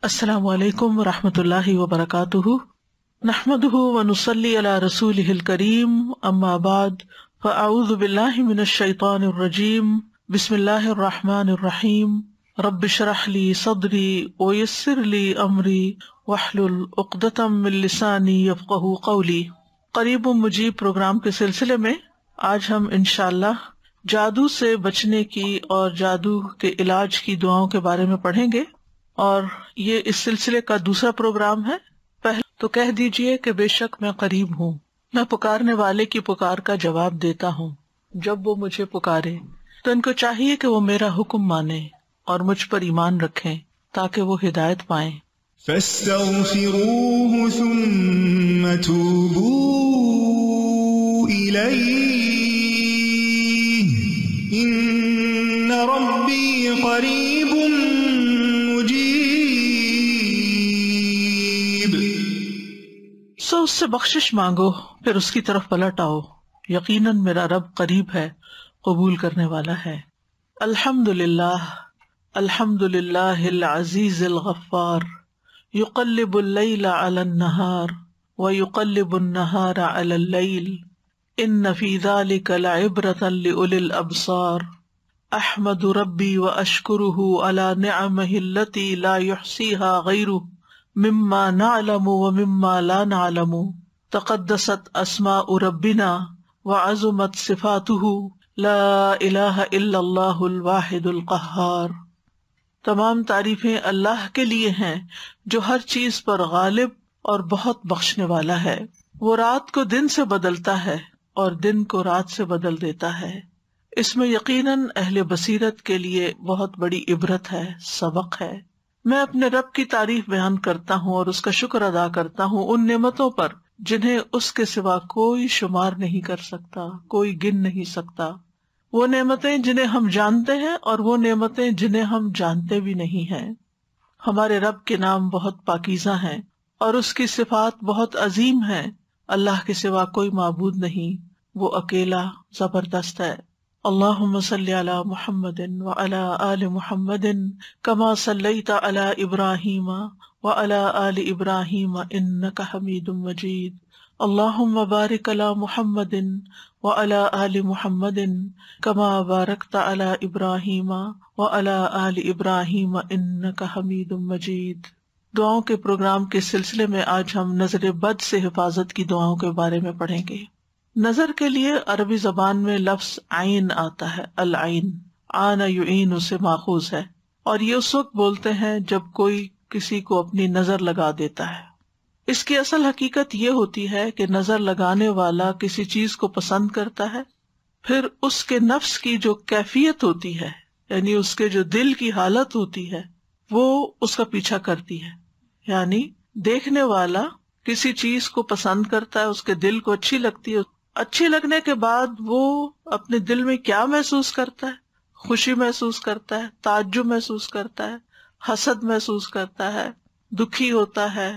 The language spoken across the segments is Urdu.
السلام علیکم ورحمۃ اللہ وبرکاتہ، نحمدہ ونصلی علی رسولہ الکریم، اما بعد فاعوذ باللہ من الشیطان الرجیم، بسم اللہ الرحمن الرحیم، رب اشرح لی صدری ویسر لی امری واحلل عقدۃ من لسانی یفقہوا قولی۔ قریب مجیب پروگرام کے سلسلے میں آج ہم انشاءاللہ جادو سے بچنے کی اور جادو کے علاج کی دعاؤں کے بارے میں پڑھیں گے، اور یہ اس سلسلے کا دوسرا پروگرام ہے۔ پہلے تو کہہ دیجئے کہ بے شک میں قریب ہوں، میں پکارنے والے کی پکار کا جواب دیتا ہوں جب وہ مجھے پکارے، تو ان کو چاہیے کہ وہ میرا حکم مانیں اور مجھ پر ایمان رکھیں تاکہ وہ ہدایت پائیں۔ فاستغفروه ثم توبوا إليه إن ربي قريب مجيب۔ سو اس سے بخشش مانگو، پھر اس کی طرف پلٹ آؤ، یقیناً میرا رب قریب ہے، قبول کرنے والا ہے۔ الحمدللہ الحمدللہ العزیز الغفار، یقلب اللیل علی النہار ویقلب النہار علی اللیل، ان فی ذلک لعبرۃ لأولی الابصار، احمد ربی واشکرہ علی نعمہ التی لا یحصیہا غیرہ مما نعلم ومما لا نعلم، تقدست اسماء ربنا وعظمت صفاتہ، لا الہ الا اللہ الواحد القہار۔ تمام تعریفیں اللہ کے لیے ہیں جو ہر چیز پر غالب اور بہت بخشنے والا ہے۔ وہ رات کو دن سے بدلتا ہے اور دن کو رات سے بدل دیتا ہے۔ اس میں یقیناً اہل بصیرت کے لیے بہت بڑی عبرت ہے، سبق ہے۔ میں اپنے رب کی تعریف بیان کرتا ہوں اور اس کا شکر ادا کرتا ہوں ان نعمتوں پر جنہیں اس کے سوا کوئی شمار نہیں کر سکتا، کوئی گن نہیں سکتا۔ وہ نعمتیں جنہیں ہم جانتے ہیں اور وہ نعمتیں جنہیں ہم جانتے بھی نہیں ہیں۔ ہمارے رب کے نام بہت پاکیزہ ہیں اور اس کی صفات بہت عظیم ہیں۔ اللہ کے سوا کوئی معبود نہیں، وہ اکیلا زبردست ہے۔ اللہم صلی علی محمد وعلی آل محمد کما صلیت علی ابراہیم وعلی آل ابراہیم انک حمید مجید۔ اللہم بارک علی محمد وعلی آل محمد کما بارکت علی ابراہیم وعلی آل ابراہیم انک حمید مجید۔ دعاؤں کے پروگرام کے سلسلے میں آج ہم نظر بد سے حفاظت کی دعاؤں کے بارے میں پڑھیں گے۔ نظر کے لیے عربی زبان میں لفظ عین آتا ہے، العین، عان یعین سے ماخوذ ہے، اور یہ اس وقت بولتے ہیں جب کوئی کسی کو اپنی نظر لگا دیتا ہے۔ اس کی اصل حقیقت یہ ہوتی ہے کہ نظر لگانے والا کسی چیز کو پسند کرتا ہے، پھر اس کے نفس کی جو کیفیت ہوتی ہے، یعنی اس کے جو دل کی حالت ہوتی ہے، وہ اس کا پیچھا کرتی ہے۔ یعنی دیکھنے والا کسی چیز کو پسند کرتا ہے، اس کے دل کو اچھی لگتی ہے، اچھی لگنے کے بعد وہ اپنے دل میں کیا محسوس کرتا ہے؟ خوشی محسوس کرتا ہے، تعجب محسوس کرتا ہے، حسد محسوس کرتا ہے، دکھی ہوتا ہے،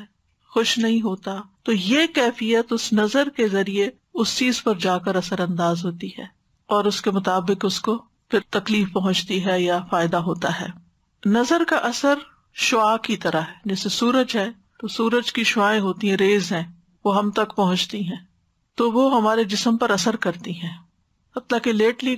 خوش نہیں ہوتا۔ تو یہ کیفیت اس نظر کے ذریعے اس چیز پر جا کر اثر انداز ہوتی ہے اور اس کے مطابق اس کو پھر تکلیف پہنچتی ہے یا فائدہ ہوتا ہے۔ نظر کا اثر شعاع کی طرح ہے، جیسے سورج ہے تو سورج کی شعائیں ہوتی ہیں، ریز ہیں، وہ ہم تک پہنچتی ہیں تو وہ ہمارے جسم پر اثر کرتی ہیں۔ حتیٰ کہ لیٹلی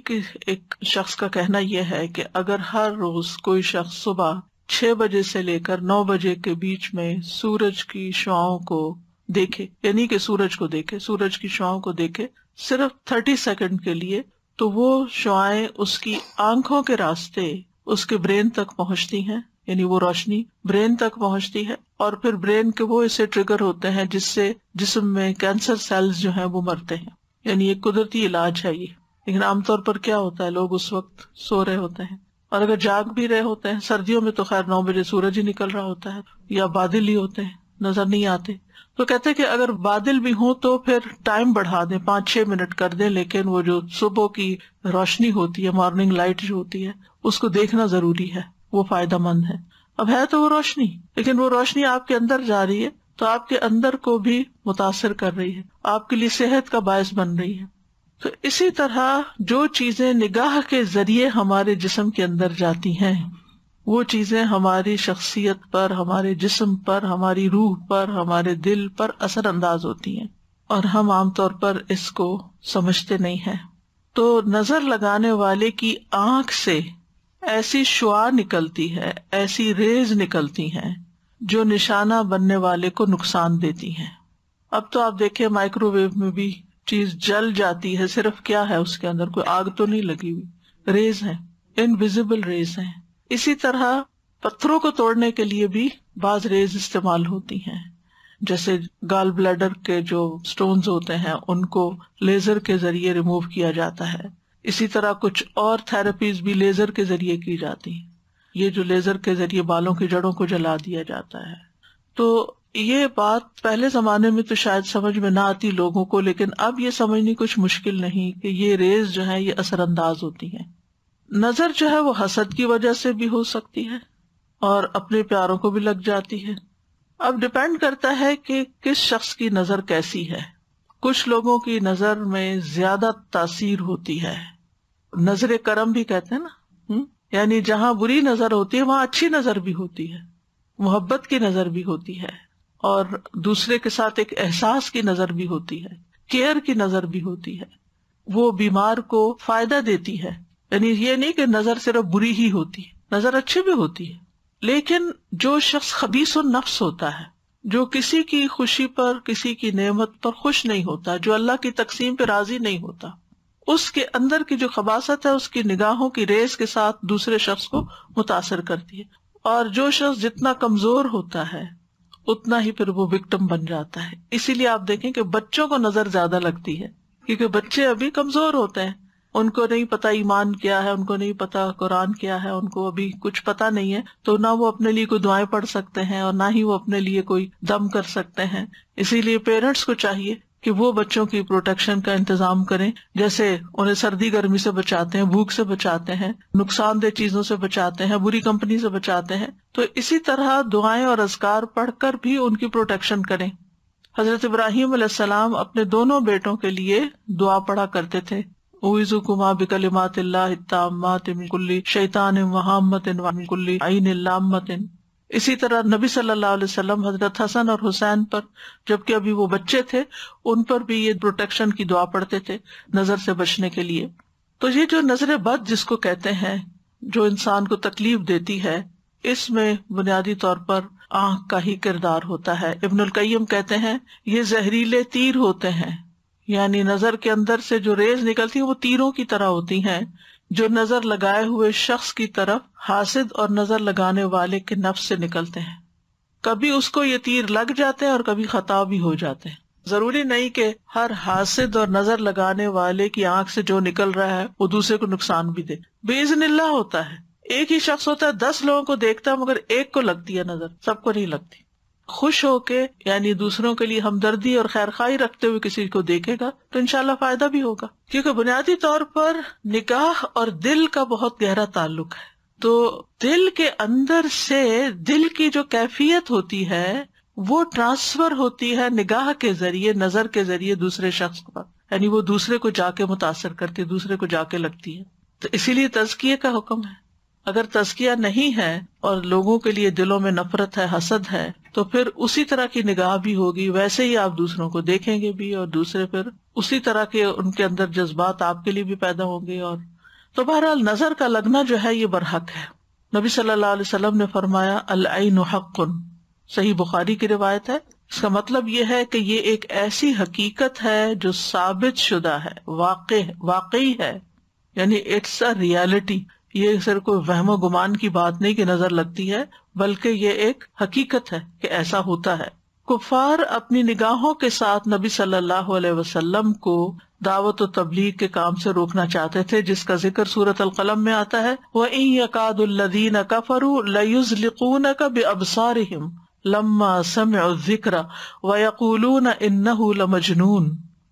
ایک شخص کا کہنا یہ ہے کہ اگر ہر روز کوئی شخص صبح 6 بجے سے لے کر 9 بجے کے بیچ میں سورج کی شعاؤں کو دیکھے، یعنی کہ سورج کو دیکھے، سورج کی شعاؤں کو دیکھے صرف 30 سیکنڈ کے لیے، تو وہ شعائیں اس کی آنکھوں کے راستے اس کے برین تک پہنچتی ہیں، یعنی وہ روشنی برین تک پہنچتی ہے، اور پھر برین کے وہ اسے ٹریگر ہوتے ہیں جس سے جسم میں کینسر سیلز جو ہیں وہ مرتے ہیں۔ یعنی ایک قدرتی علاج ہے یہ، لیکن عام طور پر کیا ہوتا ہے، لوگ اس وقت سو رہے ہوتے ہیں، اور اگر جاگ بھی رہے ہوتے ہیں، سردیوں میں تو خیر 9 بجے سورج ہی نکل رہا ہوتا ہے، یا بادل ہی ہوتے ہیں، نظر نہیں آتے، تو کہتے ہیں کہ اگر بادل بھی ہوں تو پھر ٹائم بڑھا دیں، 5-6 منٹ کر دیں، لیکن وہ جو صبح کی روشنی ہوتی ہے، مارننگ لائٹ جو ہوتی ہے، اس کو دیکھنا ضروری ہے، وہ فائدہ مند ہے۔ اب ہے تو وہ روشنی، لیکن وہ روشنی آپ کے اندر جا رہی ہے تو آپ کے اندر کو بھی متاثر کر رہی ہے، آپ کے لیے صحت کا باعث بن رہی ہے۔ تو اسی طرح جو چیزیں نگاہ کے ذریعے ہمارے جسم کے اندر جاتی ہیں وہ چیزیں ہماری شخصیت پر، ہمارے جسم پر، ہماری روح پر، ہمارے دل پر اثر انداز ہوتی ہیں، اور ہم عام طور پر اس کو سمجھتے نہیں ہیں. تو نظر لگانے والے کی آنکھ سے ایسی شعاع نکلتی ہے، ایسی ریز نکلتی ہیں جو نشانہ بننے والے کو نقصان دیتی ہیں. اب تو آپ دیکھیں مائکرو ویو میں بھی چیز جل جاتی ہے، صرف کیا ہے اس کے اندر، کوئی آگ تو نہیں لگی ہوئی، ریز ہیں، انویزیبل ریز ہیں. اسی طرح پتھروں کو توڑنے کے لیے بھی بعض ریز استعمال ہوتی ہیں، جیسے گال بلیڈر کے جو سٹونز ہوتے ہیں ان کو لیزر کے ذریعے ریموو کیا جاتا ہے. اسی طرح کچھ اور تھراپیز بھی لیزر کے ذریعے کی جاتی ہیں، یہ جو لیزر کے ذریعے بالوں کی جڑوں کو جلا دیا جاتا ہے. تو یہ بات پہلے زمانے میں تو شاید سمجھ میں نہ آتی لوگوں کو، لیکن اب یہ سمجھنی کچھ مشکل نہیں کہ یہ ریز جو ہے یہ اثر انداز ہوتی ہیں. نظر جو ہے وہ حسد کی وجہ سے بھی ہو سکتی ہے اور اپنے پیاروں کو بھی لگ جاتی ہے. اب ڈپینڈ کرتا ہے کہ کس شخص کی نظر کیسی ہے. کچھ لوگوں کی نظر میں زیادہ تاثیر ہوتی ہے، نظر کرم بھی کہتے ہیں نا، یعنی جہاں بری نظر ہوتی ہے وہاں اچھی نظر بھی ہوتی ہے، محبت کی نظر بھی ہوتی ہے، اور دوسرے کے ساتھ ایک احساس کی نظر بھی ہوتی ہے، کیئر کی نظر بھی ہوتی ہے. وہ بیمار کو فائدہ دیتی ہے. یعنی یہ نہیں کہ نظر صرف بری ہی ہوتی ہے، نظر اچھی بھی ہوتی ہے. لیکن جو شخص خبیث النفس ہوتا ہے، جو کسی کی خوشی پر، کسی کی نعمت پر خوش نہیں ہوتا، جو اللہ کی تقسیم پہ راضی نہیں ہوتا، اس کے اندر کی جو خباثت ہے اس کی نگاہوں کی ریز کے ساتھ دوسرے شخص کو متاثر کرتی ہے. اور جو شخص جتنا کمزور ہوتا ہے اتنا ہی پھر وہ وکٹم بن جاتا ہے. اسی لیے آپ دیکھیں کہ بچوں کو نظر زیادہ لگتی ہے، کیونکہ بچے ابھی کمزور ہوتے ہیں، ان کو نہیں پتا ایمان کیا ہے، ان کو نہیں پتا قرآن کیا ہے، ان کو ابھی کچھ پتا نہیں ہے، تو نہ وہ اپنے لیے کوئی دعائیں پڑھ سکتے ہیں اور نہ ہی وہ اپنے لیے کوئی دم کر سکتے ہیں. اسی لیے پیرنٹس کو چاہیے کہ وہ بچوں کی پروٹیکشن کا انتظام کریں، جیسے انہیں سردی گرمی سے بچاتے ہیں، بھوک سے بچاتے ہیں، نقصان دہ چیزوں سے بچاتے ہیں، بری کمپنی سے بچاتے ہیں، تو اسی طرح دعائیں اور اذکار پڑھ کر بھی ان کی پروٹیکشن کریں. حضرت ابراہیم علیہ السلام اپنے دونوں بیٹوں کے لیے دعا پڑھا کرتے تھے، اعوذکما بکلمات اللہ التامات من کل شیطان وہامۃ ومن کل عین لامۃ. اسی طرح نبی صلی اللہ علیہ وسلم حضرت حسن اور حسین پر، جبکہ ابھی وہ بچے تھے، ان پر بھی یہ پروٹیکشن کی دعا پڑھتے تھے نظر سے بچنے کے لیے. تو یہ جو نظر بد جس کو کہتے ہیں، جو انسان کو تکلیف دیتی ہے، اس میں بنیادی طور پر آنکھ کا ہی کردار ہوتا ہے. ابن القیم کہتے ہیں یہ زہریلے تیر ہوتے ہیں، یعنی نظر کے اندر سے جو ریز نکلتی ہیں وہ تیروں کی طرح ہوتی ہیں، جو نظر لگائے ہوئے شخص کی طرف حاسد اور نظر لگانے والے کے نفس سے نکلتے ہیں. کبھی اس کو یہ تیر لگ جاتے ہیں اور کبھی خطا بھی ہو جاتے ہیں. ضروری نہیں کہ ہر حاسد اور نظر لگانے والے کی آنکھ سے جو نکل رہا ہے وہ دوسرے کو نقصان بھی دے. باذن اللہ ہوتا ہے، ایک ہی شخص ہوتا ہے 10 لوگوں کو دیکھتا ہے مگر ایک کو لگتی ہے نظر، سب کو نہیں لگتی. خوش ہو کے یعنی دوسروں کے لیے ہمدردی اور خیرخواہی رکھتے ہوئے کسی کو دیکھے گا تو انشاءاللہ فائدہ بھی ہوگا، کیونکہ بنیادی طور پر نگاہ اور دل کا بہت گہرا تعلق ہے. تو دل کے اندر سے دل کی جو کیفیت ہوتی ہے وہ ٹرانسفر ہوتی ہے نگاہ کے ذریعے، نظر کے ذریعے دوسرے شخص پر، یعنی وہ دوسرے کو جا کے متاثر کرتی ہے، دوسرے کو جا کے لگتی ہے. تو اسی لیے تزکیے کا حکم ہے. اگر تزکیہ نہیں ہے اور لوگوں کے لیے دلوں میں نفرت ہے، حسد ہے، تو پھر اسی طرح کی نگاہ بھی ہوگی، ویسے ہی آپ دوسروں کو دیکھیں گے بھی، اور دوسرے پھر اسی طرح کے ان کے اندر جذبات آپ کے لیے بھی پیدا ہوں گے. اور تو بہرحال نظر کا لگنا جو ہے یہ برحق ہے. نبی صلی اللہ علیہ وسلم نے فرمایا العین حق، صحیح بخاری کی روایت ہے. اس کا مطلب یہ ہے کہ یہ ایک ایسی حقیقت ہے جو ثابت شدہ ہے، واقعی ہے، یعنی اٹس اے ریالٹی. یہ صرف کوئی وہم و گمان کی بات نہیں کہ نظر لگتی ہے، بلکہ یہ ایک حقیقت ہے کہ ایسا ہوتا ہے. کفار اپنی نگاہوں کے ساتھ نبی صلی اللہ علیہ وسلم کو دعوت و تبلیغ کے کام سے روکنا چاہتے تھے، جس کا ذکر سورۃ القلم میں آتا ہے وَإِن يَكَادُ الَّذِينَ كَفَرُوا لَيُزْلِقُونَكَ بِأَبْصَارِهِمْ لَمَّا سَمِعُوا الذِّكْرَ وَيَقُولُونَ إِنَّهُ لَمَجْنُونٌ.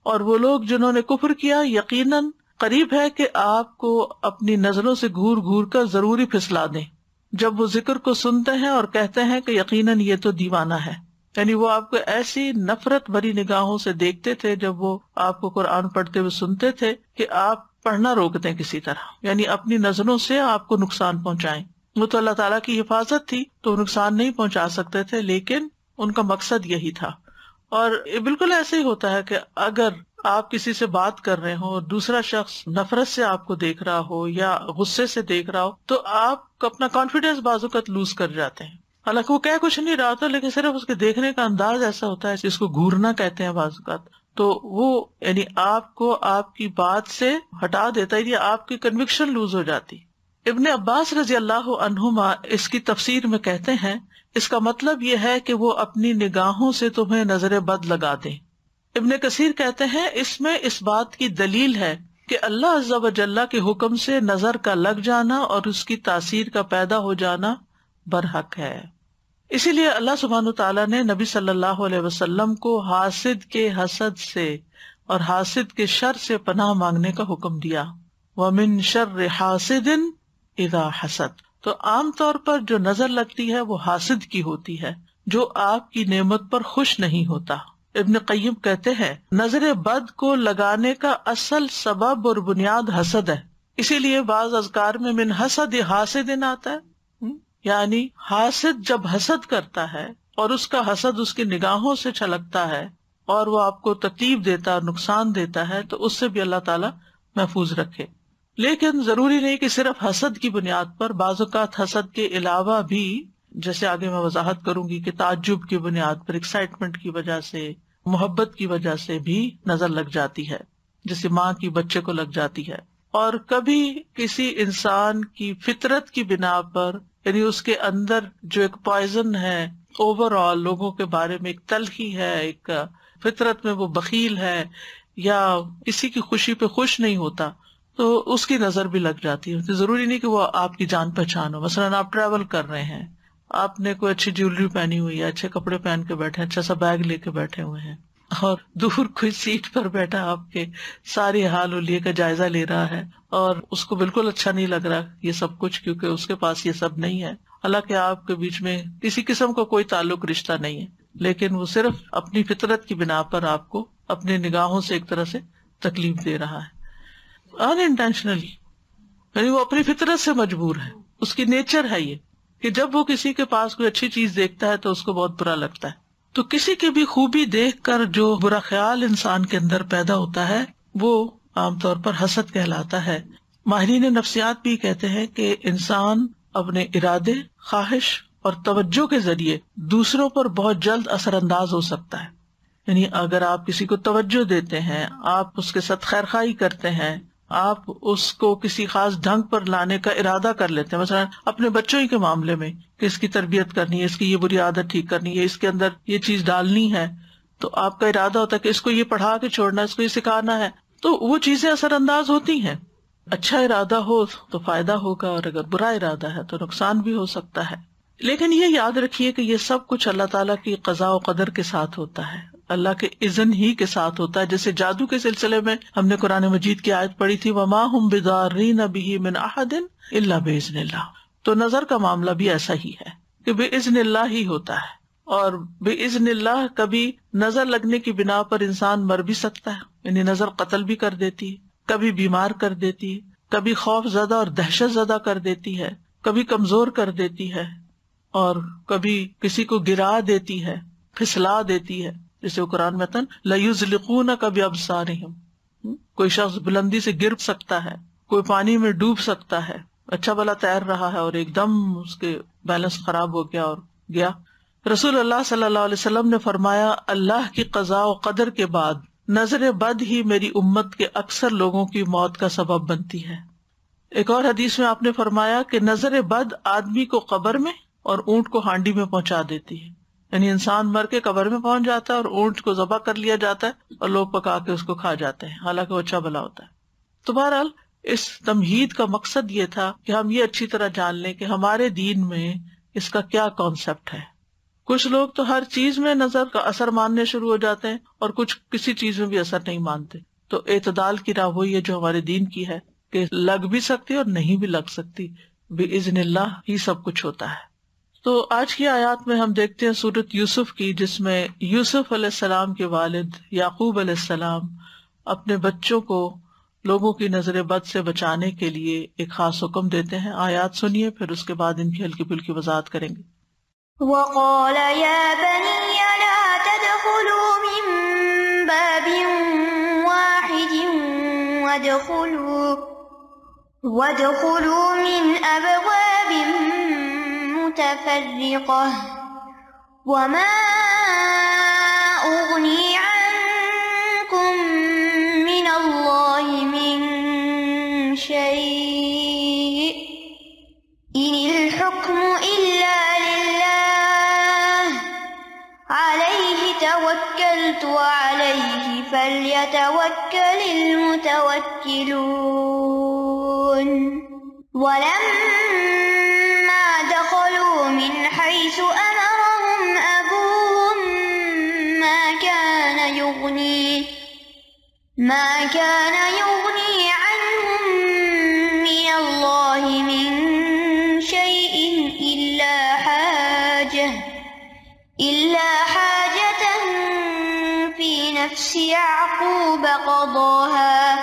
اور وہ لوگ جنہوں نے کفر کیا یقیناً قریب ہے کہ آپ کو اپنی نظروں سے گھور گھور کر ضروری پھسلا دیں جب وہ ذکر کو سنتے ہیں اور کہتے ہیں کہ یقیناً یہ تو دیوانہ ہے. یعنی وہ آپ کو ایسی نفرت بھری نگاہوں سے دیکھتے تھے جب وہ آپ کو قرآن پڑھتے ہوئے سنتے تھے کہ آپ پڑھنا روک دیں کسی طرح، یعنی اپنی نظروں سے آپ کو نقصان پہنچائیں. وہ تو اللہ تعالیٰ کی حفاظت تھی تو نقصان نہیں پہنچا سکتے تھے، لیکن ان کا مقصد یہی تھا. اور بالکل ایسے ہی ہوتا ہے کہ اگر آپ کسی سے بات کر رہے ہوں اور دوسرا شخص نفرت سے آپ کو دیکھ رہا ہو یا غصے سے دیکھ رہا ہو تو آپ اپنا کانفیڈینس بعض اوقات لوز کر جاتے ہیں. حالانکہ وہ کہہ کچھ نہیں رہا ہوتا، لیکن صرف اس کے دیکھنے کا انداز ایسا ہوتا ہے جس کو گھورنا کہتے ہیں بعض اوقات، تو وہ یعنی آپ کو آپ کی بات سے ہٹا دیتا ہے، یا آپ کی کنوکشن لوز ہو جاتی. ابن عباس رضی اللہ عنہما اس کی تفسیر میں کہتے ہیں اس کا مطلب یہ ہے کہ وہ اپنی نگاہوں سے تمہیں نظر بد لگا دیں. ابن کثیر کہتے ہیں اس میں اس بات کی دلیل ہے کہ اللہ عز و جل کے حکم سے نظر کا لگ جانا اور اس کی تاثیر کا پیدا ہو جانا برحق ہے. اسی لیے اللہ سبحانہ وتعالیٰ نے نبی صلی اللہ علیہ وسلم کو حاسد کے حسد سے اور حاسد کے شر سے پناہ مانگنے کا حکم دیا. وَمِن شَرِّ حَاسِدٍ اذا حسد. تو عام طور پر جو نظر لگتی ہے وہ حاسد کی ہوتی ہے جو آپ کی نعمت پر خوش نہیں ہوتا. ابن قیم کہتے ہیں نظر بد کو لگانے کا اصل سبب اور بنیاد حسد ہے. اسی لیے بعض اذکار میں من حسد حاسد آتا ہے، یعنی حاسد جب حسد کرتا ہے اور اس کا حسد اس کی نگاہوں سے چھلکتا ہے اور وہ آپ کو تکلیف دیتا ہے، نقصان دیتا ہے، تو اس سے بھی اللہ تعالیٰ محفوظ رکھے. لیکن ضروری نہیں کہ صرف حسد کی بنیاد پر، بعض اوقات حسد کے علاوہ بھی، جیسے آگے میں وضاحت کروں گی کہ تعجب کی بنیاد پر، ایکسائٹمنٹ کی وجہ سے، محبت کی وجہ سے بھی نظر لگ جاتی ہے، جیسے ماں کی بچے کو لگ جاتی ہے. اور کبھی کسی انسان کی فطرت کی بنا پر، یعنی اس کے اندر جو ایک پوائزن ہے اوور آل لوگوں کے بارے میں، ایک تلخی ہے، ایک فطرت میں وہ بخیل ہے یا کسی کی خوشی پہ خوش نہیں ہوتا، تو اس کی نظر بھی لگ جاتی ہے. ضروری نہیں کہ وہ آپ کی جان پہچان ہو. مثلاً آپ ٹریول کر رہے ہیں، آپ نے کوئی اچھی جیولری پہنی ہوئی ہے، اچھے کپڑے پہن کے بیٹھے ہیں، اچھا سا بیگ لے کے بیٹھے ہوئے ہیں، اور دور کوئی سیٹ پر بیٹھا آپ کے ساری حال و لیے کا جائزہ لے رہا ہے اور اس کو بالکل اچھا نہیں لگ رہا یہ سب کچھ، کیونکہ اس کے پاس یہ سب نہیں ہے. حالانکہ آپ کے بیچ میں کسی قسم کا کوئی تعلق رشتہ نہیں ہے، لیکن وہ صرف اپنی فطرت کی بنا پر آپ کو اپنی نگاہوں سے ایک طرح سے تکلیف دے رہا ہے ان انٹینشنلی، یعنی وہ اپنی فطرت سے مجبور ہے، اس کی نیچر ہے یہ کہ جب وہ کسی کے پاس کوئی اچھی چیز دیکھتا ہے تو اس کو بہت برا لگتا ہے. تو کسی کی بھی خوبی دیکھ کر جو برا خیال انسان کے اندر پیدا ہوتا ہے وہ عام طور پر حسد کہلاتا ہے. ماہرین نفسیات بھی کہتے ہیں کہ انسان اپنے ارادے، خواہش اور توجہ کے ذریعے دوسروں پر بہت جلد اثر انداز ہو سکتا ہے. یعنی اگر آپ کسی کو توجہ دیتے ہیں، آپ اس کے ساتھ خیر خواہی کرتے ہیں، آپ اس کو کسی خاص ڈھنگ پر لانے کا ارادہ کر لیتے ہیں، مثلا اپنے بچوں ہی کے معاملے میں کہ اس کی تربیت کرنی ہے، اس کی یہ بری عادت ٹھیک کرنی ہے، اس کے اندر یہ چیز ڈالنی ہے، تو آپ کا ارادہ ہوتا ہے کہ اس کو یہ پڑھا کے چھوڑنا ہے، اس کو یہ سکھانا ہے، تو وہ چیزیں اثر انداز ہوتی ہیں. اچھا ارادہ ہو تو فائدہ ہوگا، اور اگر برا ارادہ ہے تو نقصان بھی ہو سکتا ہے. لیکن یہ یاد رکھیے کہ یہ سب کچھ اللہ تعالیٰ کی قضاء و قدر کے ساتھ ہوتا ہے، اللہ کے اذن ہی کے ساتھ ہوتا ہے. جیسے جادو کے سلسلے میں ہم نے قرآن مجید کی آیت پڑھی تھی وَمَا هُمْ بِضَارِّينَ بِهِ مِنْ أَحَدٍ إِلَّا بِإِذْنِ اللَّهِ. تو نظر کا معاملہ بھی ایسا ہی ہے کہ بِإِذْنِ اللَّهِ ہی ہوتا ہے، اور بِإِذْنِ اللَّهِ کبھی نظر لگنے کی بنا پر انسان مر بھی سکتا ہے، یعنی نظر قتل بھی کر دیتی ہے، کبھی بیمار کر دیتی ہے، کبھی خوف زدہ اور دہشت زدہ کر دیتی ہے، کبھی کمزور کر دیتی ہے، اور کبھی کسی کو گرا دیتی ہے، پھسلا دیتی ہے. جیسے وہ قرآن میں تن لَيُزْلِقُونَكَ بِأَبْصَارِهِمْ، کوئی شخص بلندی سے گر سکتا ہے، کوئی پانی میں ڈوب سکتا ہے، اچھا بھلا تیر رہا ہے اور ایک دم اس کے بیلنس خراب ہو گیا اور گیا. رسول اللہ صلی اللہ علیہ وسلم نے فرمایا اللہ کی قضاء و قدر کے بعد نظر بد ہی میری امت کے اکثر لوگوں کی موت کا سبب بنتی ہے. ایک اور حدیث میں آپ نے فرمایا کہ نظر بد آدمی کو قبر میں اور اونٹ کو ہانڈی میں پہنچا دیتی ہے، یعنی انسان مر کے قبر میں پہنچ جاتا ہے اور اونٹ کو ذبح کر لیا جاتا ہے اور لوگ پکا کے اس کو کھا جاتے ہیں، حالانکہ وہ اچھا بھلا ہوتا ہے. تو بہرحال اس تمہید کا مقصد یہ تھا کہ ہم یہ اچھی طرح جان لیں کہ ہمارے دین میں اس کا کیا کانسیپٹ ہے. کچھ لوگ تو ہر چیز میں نظر کا اثر ماننے شروع ہو جاتے ہیں اور کچھ کسی چیز میں بھی اثر نہیں مانتے. تو اعتدال کی راہ وہی ہے جو ہمارے دین کی ہے کہ لگ بھی سکتی اور نہیں بھی لگ سکتی، بِإِذْنِ اللہ ہی سب کچھ ہوتا ہے. تو آج کی آیات میں ہم دیکھتے ہیں سورۃ یوسف کی، جس میں یوسف علیہ السلام کے والد یعقوب علیہ السلام اپنے بچوں کو لوگوں کی نظر بد سے بچانے کے لیے ایک خاص حکم دیتے ہیں. آیات سنیے پھر اس کے بعد ان کی ہلکی پھلکی وضاحت کریں گے. وقال يا بني لا تدخلوا من باب واحد وادخلوا من أبواب متفرقة وما أغني عنكم من الله من شيء إن الحكم إلا لله عليه توكلت وعليه فليتوكل المتوكلون ولما دخلوا من حيث أمرهم أبوهم ما كان يغني عنهم من الله من شيء إلا حاجة في نفس يعقوب قضاها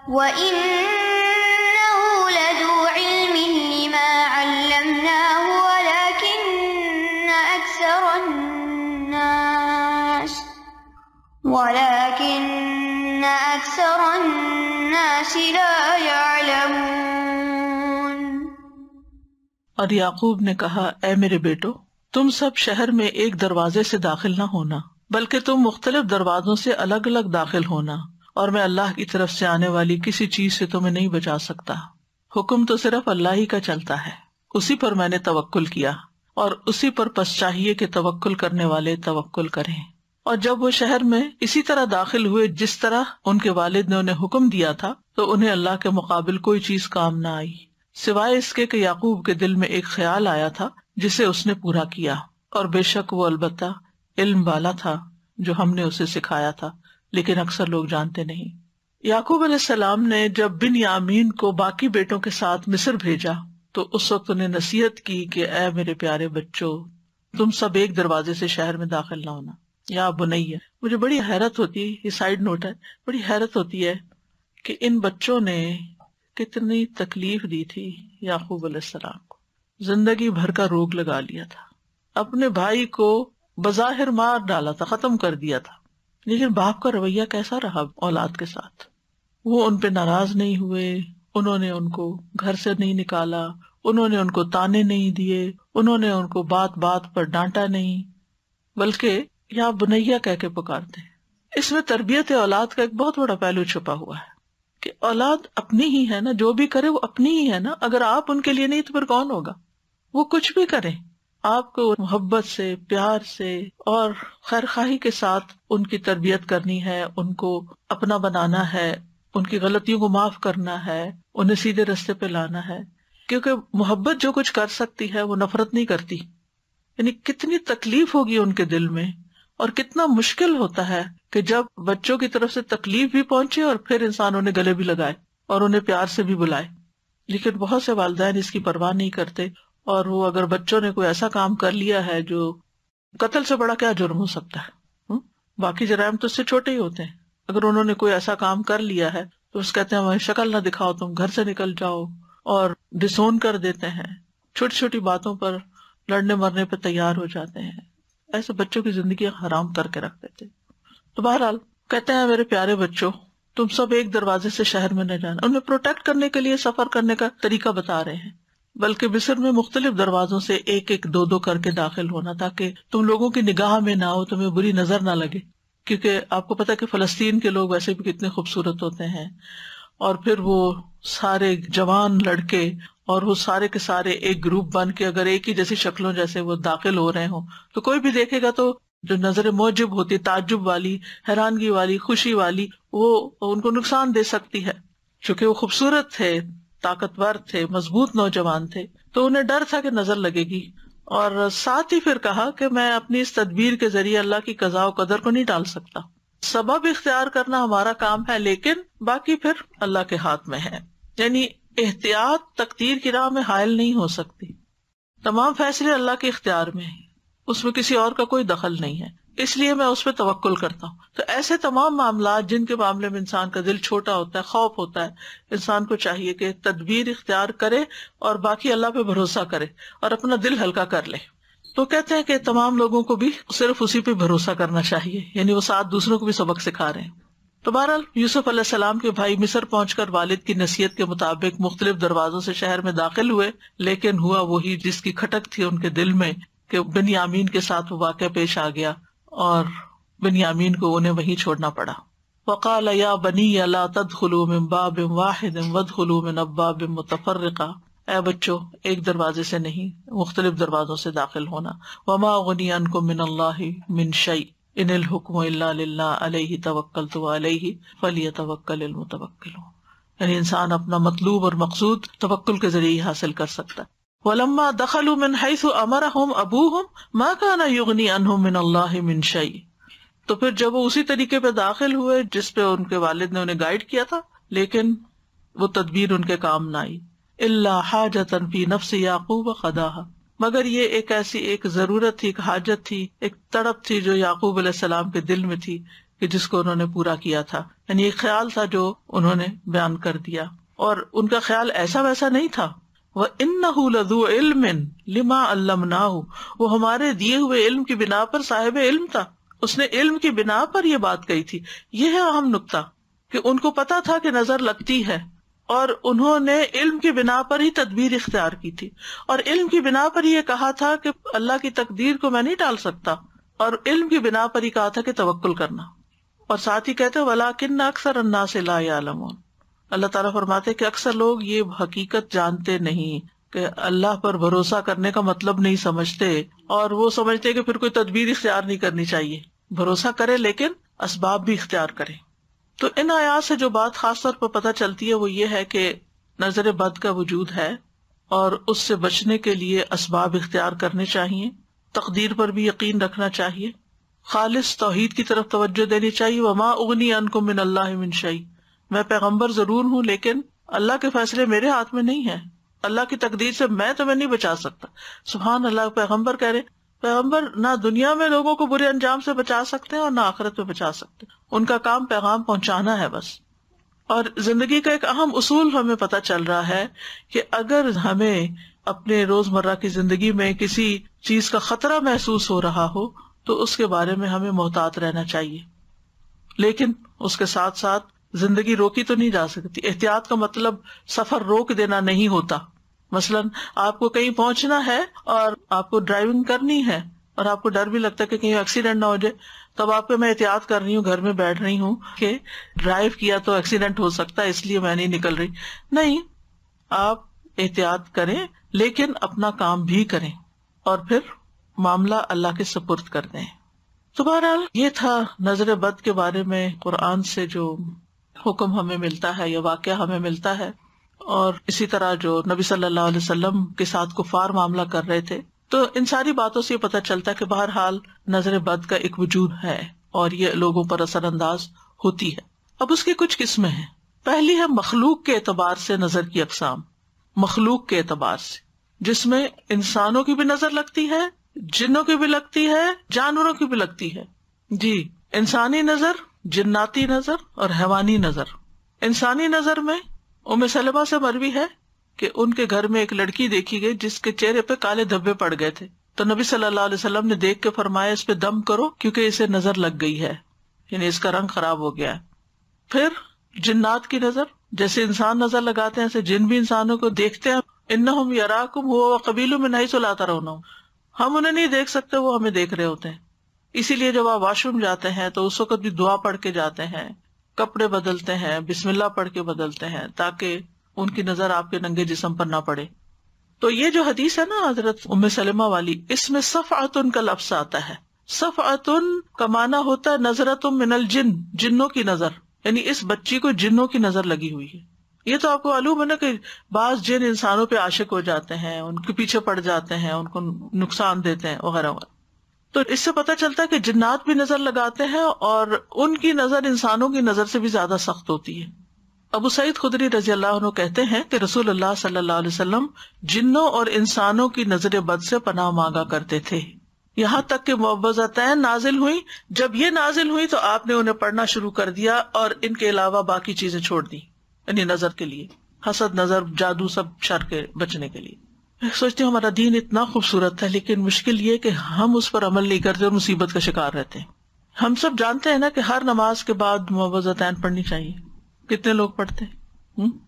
وإنه لذو علم لما علمناه ولكن أكثر الناس لا يعلمون. اور یعقوب نے کہا اے میرے بیٹو تم سب شہر میں ایک دروازے سے داخل نہ ہونا بلکہ تم مختلف دروازوں سے الگ الگ داخل ہونا اور میں اللہ کی طرف سے آنے والی کسی چیز سے تمہیں نہیں بچا سکتا. حکم تو صرف اللہ ہی کا چلتا ہے، اسی پر میں نے توکل کیا اور اسی پر پس چاہیے کہ توکل کرنے والے توکل کریں. اور جب وہ شہر میں اسی طرح داخل ہوئے جس طرح ان کے والد نے انہیں حکم دیا تھا تو انہیں اللہ کے مقابل کوئی چیز کام نہ آئی سوائے اس کے کہ یعقوب کے دل میں ایک خیال آیا تھا جسے اس نے پورا کیا، اور بے شک وہ البتہ علم والا تھا جو ہم نے اسے سکھایا تھا لیکن اکثر لوگ جانتے نہیں. یعقوب علیہ السلام نے جب بنیامین کو باقی بیٹوں کے ساتھ مصر بھیجا تو اس وقت انہیں نصیحت کی کہ اے میرے پیارے بچوں تم سب ایک دروازے سے شہر میں داخل نہ ہونا. یا بنیہ، مجھے بڑی حیرت ہوتی ہے، یہ سائیڈ نوٹ ہے، بڑی حیرت ہوتی ہے کہ ان بچوں نے کتنی تکلیف دی تھی یعقوب علیہ السلام کو. زندگی بھر کا روگ لگا لیا تھا، اپنے بھائی کو بظاہر مار ڈالا تھا، ختم کر دیا تھا، لیکن باپ کا رویہ کیسا رہا اولاد کے ساتھ؟ وہ ان پہ ناراض نہیں ہوئے، انہوں نے ان کو گھر سے نہیں نکالا، انہوں نے ان کو تانے نہیں دیے، انہوں نے ان کو بات بات پر ڈانٹا نہیں، بلکہ یا بنیا کہہ کے پکارتے ہیں. اس میں تربیت اولاد کا ایک بہت بڑا پہلو چھپا ہوا ہے کہ اولاد اپنی ہی ہے نا، جو بھی کرے وہ اپنی ہی ہے نا. اگر آپ ان کے لیے نہیں تو پھر کون ہوگا؟ وہ کچھ بھی کریں، آپ کو محبت سے، پیار سے اور خیر خواہی کے ساتھ ان کی تربیت کرنی ہے، ان کو اپنا بنانا ہے، ان کی غلطیوں کو معاف کرنا ہے، انہیں سیدھے رستے پہ لانا ہے. کیونکہ محبت جو کچھ کر سکتی ہے وہ نفرت نہیں کرتی. یعنی کتنی تکلیف ہوگی ان کے دل میں، اور کتنا مشکل ہوتا ہے کہ جب بچوں کی طرف سے تکلیف بھی پہنچے اور پھر انسان انہیں گلے بھی لگائے اور انہیں پیار سے بھی بلائے. لیکن بہت سے والدین اس کی پرواہ نہیں کرتے، اور وہ اگر بچوں نے کوئی ایسا کام کر لیا ہے جو قتل سے بڑا کیا جرم ہو سکتا ہے، باقی جرائم تو اس سے چھوٹے ہی ہوتے ہیں. اگر انہوں نے کوئی ایسا کام کر لیا ہے تو اس کہتے ہیں شکل نہ دکھاؤ، تم گھر سے نکل جاؤ، اور ڈسون کر دیتے ہیں، چھوٹی چھوٹی باتوں پر لڑنے مرنے پہ تیار ہو جاتے ہیں. ایسے بچوں کی زندگی حرام کر کے رکھ دیتے. تو بہرحال کہتے ہیں میرے پیارے بچوں تم سب ایک دروازے سے شہر میں نہ جانا. انہیں پروٹیکٹ کرنے کے لیے سفر کرنے کا طریقہ بتا رہے ہیں، بلکہ مصر میں مختلف دروازوں سے ایک ایک دو دو کر کے داخل ہونا تاکہ تم لوگوں کی نگاہ میں نہ ہو، تمہیں بری نظر نہ لگے. کیونکہ آپ کو پتا کہ فلسطین کے لوگ ویسے بھی کتنے خوبصورت ہوتے ہیں، اور پھر وہ سارے جوان لڑکے اور وہ سارے کے سارے ایک گروپ بن کے اگر ایک ہی جیسی شکلوں جیسے وہ داخل ہو رہے ہوں تو کوئی بھی دیکھے گا تو جو نظر معجب ہوتی، تعجب والی، حیرانگی والی، خوشی والی، وہ ان کو نقصان دے سکتی ہے. چونکہ وہ خوبصورت تھے، طاقتور تھے، مضبوط نوجوان تھے، تو انہیں ڈر تھا کہ نظر لگے گی. اور ساتھ ہی پھر کہا کہ میں اپنی اس تدبیر کے ذریعے اللہ کی قضاء و قدر کو نہیں ٹال سکتا. سبب اختیار کرنا ہمارا کام ہے، لیکن باقی پھر اللہ کے ہاتھ میں ہے. یعنی احتیاط تقدیر کی راہ میں حائل نہیں ہو سکتی. تمام فیصلے اللہ کے اختیار میں ہیں، اس میں کسی اور کا کوئی دخل نہیں ہے. اس لیے میں اس پہ توکل کرتا ہوں. تو ایسے تمام معاملات جن کے معاملے میں انسان کا دل چھوٹا ہوتا ہے، خوف ہوتا ہے، انسان کو چاہیے کہ تدبیر اختیار کرے اور باقی اللہ پہ بھروسہ کرے اور اپنا دل ہلکا کر لے. تو کہتے ہیں کہ تمام لوگوں کو بھی صرف اسی پہ بھروسہ کرنا چاہیے، یعنی وہ ساتھ دوسروں کو بھی سبق سکھا رہے ہیں. تو بہرحال یوسف علیہ السلام کے بھائی مصر پہنچ کر والد کی نصیحت کے مطابق مختلف دروازوں سے شہر میں داخل ہوئے، لیکن ہوا وہی جس کی کھٹک تھی ان کے دل میں کہ بنیامین کے ساتھ وہ واقعہ پیش آ گیا اور بنیامین کو انہیں وہیں چھوڑنا پڑا. وقال یا بنی لا تدخلوا من باب واحد وادخلوا من ابواب متفرقہ، اے بچوں ایک دروازے سے نہیں مختلف دروازوں سے داخل ہونا. وما اغنی عنکم من اللہ من شیء ان الحکم الا للہ علیہ توکلت وعلیہ فلیتوکل المتوکلون. یعنی انسان اپنا مطلوب اور مقصود توکل کے ذریعے حاصل کر سکتا ہے. وَلَمَّا دَخَلُوا مِنْ حَيْثُ أَمَرَهُمْ أَبُوهُمْ مَا كَانَ يُغْنِي عَنْهُمْ مِنَ اللَّهِ مِنْ شَيْءٍ. تو پھر جب وہ اسی طریقے پہ داخل ہوئے جس پہ ان کے والد نے انہیں گائیڈ کیا تھا، لیکن وہ تدبیر ان کے کام نہ آئی. إِلَّا حَاجَةً فِي نَفْسِ يَعْقُوبَ قَضَاهَا، مگر یہ ایک ایسی ایک ضرورت تھی، ایک حاجت تھی، ایک تڑپ تھی جو یعقوب علیہ السلام کے دل میں تھی کہ جس کو انہوں نے پورا کیا تھا. یعنی ایک خیال تھا جو انہوں نے بیان کر دیا، اور ان کا خیال ایسا ویسا نہیں تھا. وَإِنَّهُ لَذُو عِلْمٍ لِمَا عَلَّمْنَاهُ، وہ ہمارے دیے ہوئے علم کی بنا پر صاحب علم تھا. اس نے علم کی بنا پر یہ بات کہی تھی. یہ ہے اہم نقطہ کہ ان کو پتا تھا کہ نظر لگتی ہے، اور انہوں نے علم کی بنا پر ہی تدبیر اختیار کی تھی، اور علم کی بنا پر یہ کہا تھا کہ اللہ کی تقدیر کو میں نہیں ٹال سکتا، اور علم کی بنا پر ہی کہا تھا کہ توکل کرنا. اور ساتھ ہی کہتے وَلَٰكِنَّ أَكْثَرَ النَّاسِ لَا يَعْلَمُونَ، اللہ تعالیٰ فرماتے کہ اکثر لوگ یہ حقیقت جانتے نہیں کہ اللہ پر بھروسہ کرنے کا مطلب نہیں سمجھتے، اور وہ سمجھتے کہ پھر کوئی تدبیر اختیار نہیں کرنی چاہیے. بھروسہ کرے لیکن اسباب بھی اختیار کرے. تو ان آیات سے جو بات خاص طور پر پتہ چلتی ہے وہ یہ ہے کہ نظر بد کا وجود ہے، اور اس سے بچنے کے لیے اسباب اختیار کرنے چاہیے، تقدیر پر بھی یقین رکھنا چاہیے، خالص توحید کی طرف توجہ دینی چاہیے. وما اغنی عنکم من اللہ من شیء، میں پیغمبر ضرور ہوں لیکن اللہ کے فیصلے میرے ہاتھ میں نہیں ہیں، اللہ کی تقدیر سے میں تمہیں نہیں بچا سکتا. سبحان اللہ. پیغمبر کہہ رہے پیغمبر نہ دنیا میں لوگوں کو برے انجام سے بچا سکتے ہیں اور نہ آخرت میں بچا سکتے، ان کا کام پیغام پہنچانا ہے بس. اور زندگی کا ایک اہم اصول ہمیں پتہ چل رہا ہے کہ اگر ہمیں اپنے روزمرہ کی زندگی میں کسی چیز کا خطرہ محسوس ہو رہا ہو تو اس کے بارے میں ہمیں محتاط رہنا چاہیے، لیکن اس کے ساتھ ساتھ زندگی روکی تو نہیں جا سکتی. احتیاط کا مطلب سفر روک دینا نہیں ہوتا. مثلاً آپ کو کہیں پہنچنا ہے اور آپ کو ڈرائیونگ کرنی ہے اور آپ کو ڈر بھی لگتا ہے کہ کہیں ایکسیڈنٹ نہ ہو جائے، تب آپ کو میں احتیاط کر رہی ہوں، گھر میں بیٹھ رہی ہوں کہ ڈرائیو کیا تو ایکسیڈنٹ ہو سکتا ہے اس لیے میں نہیں نکل رہی. نہیں، آپ احتیاط کریں لیکن اپنا کام بھی کریں اور پھر معاملہ اللہ کے سپرد کر دیں. تو بہرحال یہ تھا نظر بد کے بارے میں قرآن سے جو حکم ہمیں ملتا ہے یا واقعہ ہمیں ملتا ہے، اور اسی طرح جو نبی صلی اللہ علیہ وسلم کے ساتھ کفار معاملہ کر رہے تھے. تو ان ساری باتوں سے یہ پتہ چلتا ہے کہ بہرحال نظر بد کا ایک وجود ہے اور یہ لوگوں پر اثر انداز ہوتی ہے. اب اس کی کچھ قسمیں ہیں. پہلی ہے مخلوق کے اعتبار سے نظر کی اقسام. مخلوق کے اعتبار سے جس میں انسانوں کی بھی نظر لگتی ہے، جنوں کی بھی لگتی ہے، جانوروں کی بھی لگتی ہے. جی، انسانی نظر، جناتی نظر اور حیوانی نظر. انسانی نظر میں ام سلمہ سے مروی ہے کہ ان کے گھر میں ایک لڑکی دیکھی گئی جس کے چہرے پہ کالے دھبے پڑ گئے تھے. تو نبی صلی اللہ علیہ وسلم نے دیکھ کے فرمایا اس پہ دم کرو کیونکہ اسے نظر لگ گئی ہے، یعنی اس کا رنگ خراب ہو گیا ہے. پھر جنات کی نظر، جیسے انسان نظر لگاتے ہیں ایسے جن بھی انسانوں کو دیکھتے ہیں. انہم یراکم هو وقبیلہ من حیث لا ترونہم، ہم انہیں نہیں دیکھ سکتے، وہ ہمیں دیکھ رہے ہوتے ہیں. اسی لیے جب آپ واش روم جاتے ہیں تو اس وقت بھی دعا پڑھ کے جاتے ہیں، کپڑے بدلتے ہیں، بسم اللہ پڑھ کے بدلتے ہیں تاکہ ان کی نظر آپ کے ننگے جسم پر نہ پڑے. تو یہ جو حدیث ہے نا حضرت ام سلمہ والی، اس میں صفعۃ کا لفظ آتا ہے. صفعۃ کا معنی ہوتا ہے نظرۃ من الجن، جنوں کی نظر، یعنی اس بچی کو جنوں کی نظر لگی ہوئی ہے. یہ تو آپ کو معلوم ہے نا کہ بعض جن انسانوں پہ عاشق ہو جاتے ہیں، ان کے پیچھے پڑ جاتے ہیں، ان کو نقصان دیتے ہیں وغیرہ وغیرہ. تو اس سے پتہ چلتا ہے کہ جنات بھی نظر لگاتے ہیں اور ان کی نظر انسانوں کی نظر سے بھی زیادہ سخت ہوتی ہے. ابو سعید خدری رضی اللہ عنہ کہتے ہیں کہ رسول اللہ صلی اللہ علیہ وسلم جنوں اور انسانوں کی نظر بد سے پناہ مانگا کرتے تھے. یہاں تک کہ معوذتین نازل ہوئی. جب یہ نازل ہوئی تو آپ نے انہیں پڑھنا شروع کر دیا اور ان کے علاوہ باقی چیزیں چھوڑ دی، یعنی نظر کے لیے، حسد، نظر، جادو، سب شر کے بچنے کے لیے. میں سوچتی ہوں ہمارا دین اتنا خوبصورت ہے، لیکن مشکل یہ کہ ہم اس پر عمل نہیں کرتے اور مصیبت کا شکار رہتے ہیں. ہم سب جانتے ہیں نا کہ ہر نماز کے بعد معوذتین پڑھنی چاہیے. کتنے لوگ پڑھتے ہیں؟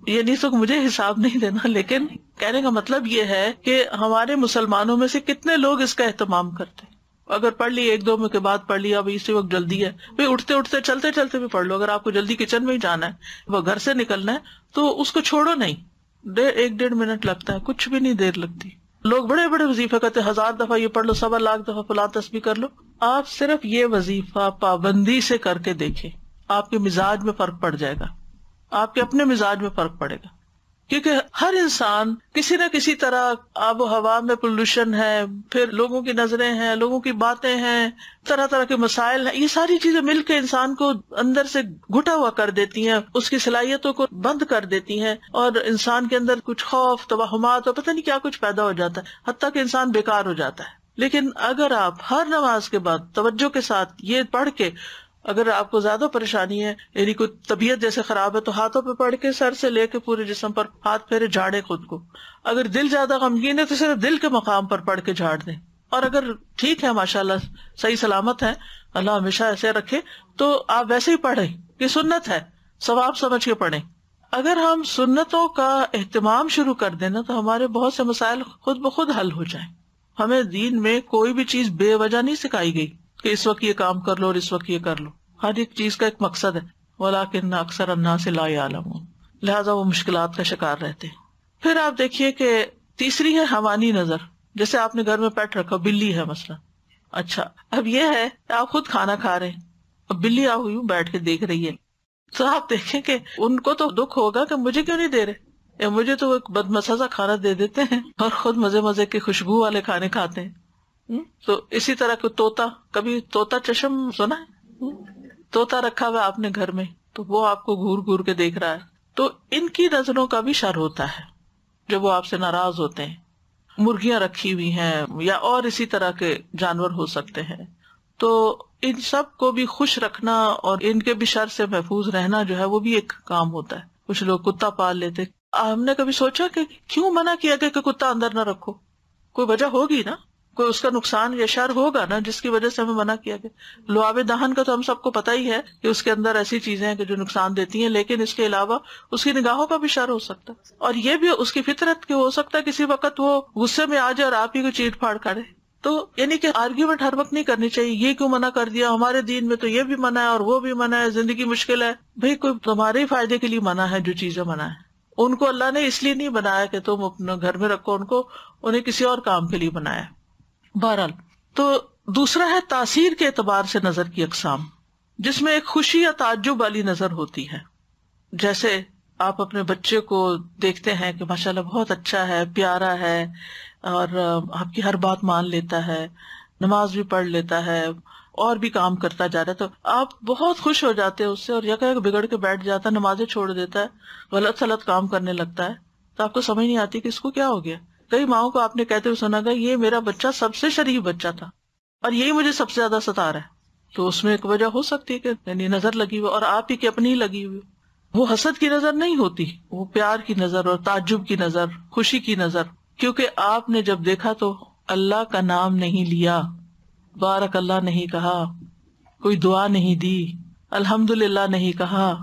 یہ نہیں تو مجھے حساب نہیں دینا، لیکن کہنے کا مطلب یہ ہے کہ ہمارے مسلمانوں میں سے کتنے لوگ اس کا اہتمام کرتے ہیں. اگر پڑھ لی ایک دو میں کے بعد پڑھ لیا، اب اسی وقت جلدی ہے، بھائی اٹھتے اٹھتے چلتے چلتے بھی پڑھ لو. اگر آپ کو جلدی کچن میں ہی جانا ہے، وہ گھر سے نکلنا ہے، تو اس کو چھوڑو نہیں. 1-1.5 منٹ لگتا ہے، کچھ بھی نہیں دیر لگتی. لوگ بڑے بڑے وظیفے کرتے، 1000 دفعہ یہ پڑھ لو، 1.25 دفعہ فلاں تسبیح کر لو. آپ صرف یہ وظیفہ پابندی سے کر کے دیکھیں، آپ کے مزاج میں فرق پڑ جائے گا، آپ کے اپنے مزاج میں فرق پڑے گا. کیونکہ ہر انسان کسی نہ کسی طرح، آب و ہوا میں پولوشن ہے، پھر لوگوں کی نظریں ہیں، لوگوں کی باتیں ہیں، طرح طرح کے مسائل ہیں، یہ ساری چیزیں مل کے انسان کو اندر سے گھٹا ہوا کر دیتی ہیں، اس کی صلاحیتوں کو بند کر دیتی ہیں، اور انسان کے اندر کچھ خوف، توہمات اور پتہ نہیں کیا کچھ پیدا ہو جاتا ہے، حتیٰ کہ انسان بیکار ہو جاتا ہے. لیکن اگر آپ ہر نماز کے بعد توجہ کے ساتھ یہ پڑھ کے، اگر آپ کو زیادہ پریشانی ہے، یعنی کوئی طبیعت جیسے خراب ہے، تو ہاتھوں پہ پڑھ کے سر سے لے کے پورے جسم پر ہاتھ پھیرے، جھاڑے خود کو. اگر دل زیادہ غمگین ہے تو صرف دل کے مقام پر پڑھ کے جھاڑ دیں. اور اگر ٹھیک ہے، ماشاءاللہ صحیح سلامت ہے، اللہ ہمیشہ ایسے رکھے، تو آپ ویسے ہی پڑھیں. یہ سنت ہے، ثواب سمجھ کے پڑھیں. اگر ہم سنتوں کا اہتمام شروع کر دیں نا، تو ہمارے بہت سے مسائل خود بخود حل ہو جائیں. ہمیں دین میں کوئی بھی چیز بے وجہ نہیں سکھائی گئی کہ اس وقت یہ کام کر لو اور اس وقت یہ کر لو. ہر ایک چیز کا ایک مقصد ہے. وَلَٰكِنَّ أَكْثَرَ النَّاسِ لَا يَعْلَمُونَ. لہٰذا وہ مشکلات کا شکار رہتے ہیں. پھر آپ دیکھیے کہ تیسری ہے حوانی نظر. جیسے آپ نے گھر میں پیٹ رکھا، بلی ہے مثلا. اچھا، اب یہ ہے آپ خود کھانا کھا رہے ہیں، اب بلی آپ یوں بیٹھ کے دیکھ رہی ہے، تو آپ دیکھیں کہ ان کو تو دکھ ہوگا کہ مجھے کیوں نہیں دے رہے، یا مجھے تو ایک بدمزہ کھانا دے دیتے ہیں اور خود مزے مزے کے خوشبو والے کھانے کھاتے ہیں. تو اسی طرح کو طوطا، کبھی طوطا چشم سنا ہے؟ طوطا رکھا ہوا آپ نے گھر میں، تو وہ آپ کو گھور گھور کے دیکھ رہا ہے. تو ان کی نظروں کا بھی شر ہوتا ہے جب وہ آپ سے ناراض ہوتے ہیں. مرغیاں رکھی ہوئی ہیں یا اور اسی طرح کے جانور ہو سکتے ہیں، تو ان سب کو بھی خوش رکھنا اور ان کے بھی شر سے محفوظ رہنا جو ہے وہ بھی ایک کام ہوتا ہے. کچھ لوگ کتا پال لیتے. ہم نے کبھی سوچا کہ کیوں منع کیا کہ کتا اندر نہ رکھو؟ کوئی وجہ ہوگی نا، کوئی اس کا نقصان یا شر ہوگا نا جس کی وجہ سے ہمیں منع کیا گیا. لعاب دہن کا تو ہم سب کو پتہ ہی ہے کہ اس کے اندر ایسی چیزیں ہیں کہ جو نقصان دیتی ہیں، لیکن اس کے علاوہ اس کی نگاہوں کا بھی شر ہو سکتا ہے، اور یہ بھی اس کی فطرت کہ ہو سکتا ہے کسی وقت وہ غصے میں آ جائے اور آپ ہی کو چیٹ پھاڑ کرے. تو یعنی کہ آرگیومنٹ ہر وقت نہیں کرنی چاہیے، یہ کیوں منع کر دیا، ہمارے دین میں تو یہ بھی منع ہے اور وہ بھی منع ہے، زندگی مشکل ہے. بھئی کوئی تمہارے ہی فائدے کے لیے منع ہے، جو چیزیں منع ہے ان کو اللہ نے اس لیے نہیں بنایا کہ تم اپنے گھر میں رکھو ان کو، انہیں کسی اور کام کے لیے بنایا. بہرحال تو دوسرا ہے تاثیر کے اعتبار سے نظر کی اقسام، جس میں ایک خوشی یا تعجب والی نظر ہوتی ہے. جیسے آپ اپنے بچے کو دیکھتے ہیں کہ ماشاءاللہ بہت اچھا ہے، پیارا ہے، اور آپ کی ہر بات مان لیتا ہے، نماز بھی پڑھ لیتا ہے اور بھی کام کرتا جا رہا ہے، تو آپ بہت خوش ہو جاتے ہیں اس سے، اور یکا بگڑ کے بیٹھ جاتا ہے، نمازیں چھوڑ دیتا ہے، غلط سلط کام کرنے لگتا ہے، تو آپ کو سمجھ نہیں آتی کہ اس کو کیا ہو گیا. کئی ماؤں کو آپ نے کہتے ہوئے سنا گا یہ میرا بچہ سب سے شریف بچہ تھا اور یہی مجھے سب سے زیادہ ستا رہا ہے. تو اس میں ایک وجہ ہو سکتی ہے کہ یعنی نظر لگی ہوئی اور آپ ہی کی اپنی لگی ہوئی. وہ حسد کی نظر نہیں ہوتی، وہ پیار کی نظر اور تعجب کی نظر، خوشی کی نظر. کیونکہ آپ نے جب دیکھا تو اللہ کا نام نہیں لیا، بارک اللہ نہیں کہا، کوئی دعا نہیں دی، الحمدللہ نہیں کہا.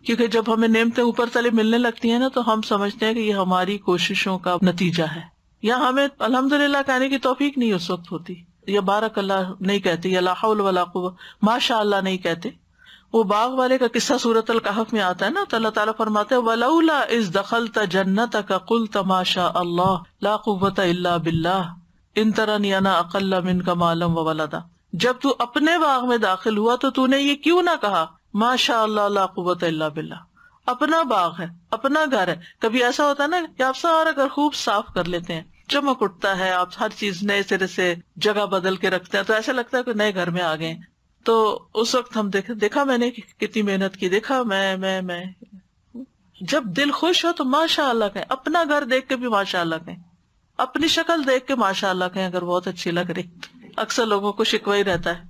کیونکہ جب ہمیں نعمتیں اوپر تلے ملنے لگتی ہیں نا، تو ہم سمجھتے ہیں کہ یہ ہماری کوششوں کا نتیجہ ہے، یا ہمیں الحمدللہ کہنے کی توفیق نہیں اس وقت ہوتی، یا بارک اللہ نہیں کہتے، یا لا حول ولا قوة ماشاء اللہ نہیں کہتے. وہ باغ والے کا قصہ سورۃ الکہف میں آتا ہے نا، تو اللہ تعالیٰ فرماتے ہیں وَلَوْلَا إِذْ دَخَلْتَ جَنَّتَكَ قُلْتَ مَا شَاءَ اللَّهُ لَا قُوَّةَ إِلَّا بِاللَّهِ إِن تَرَنِي أَنَا أَقَلَّ مِنْكَ مَالًا وَوَلَدًا. جب تو اپنے باغ میں داخل ہوا تو نے یہ کیوں نہ کہا ما شاء اللہ لا قوت الا باللہ. اپنا باغ ہے، اپنا گھر ہے. کبھی ایسا ہوتا ہے نا کہ آپ سارا گھر خوب صاف کر لیتے ہیں، چمک اٹھتا ہے، آپ ہر چیز نئے سرے سے جگہ بدل کے رکھتے ہیں، تو ایسا لگتا ہے کہ نئے گھر میں آ گئے. تو اس وقت ہم دیکھا میں نے کتنی محنت کی، دیکھا میں جب دل خوش ہو تو ماشاء اللہ کہیں، اپنا گھر دیکھ کے بھی ماشاء اللہ کہیں، اپنی شکل دیکھ کے ماشاء اللہ کہیں اگر بہت اچھی لگ رہی. اکثر لوگوں کو شکوہ ہی رہتا ہے.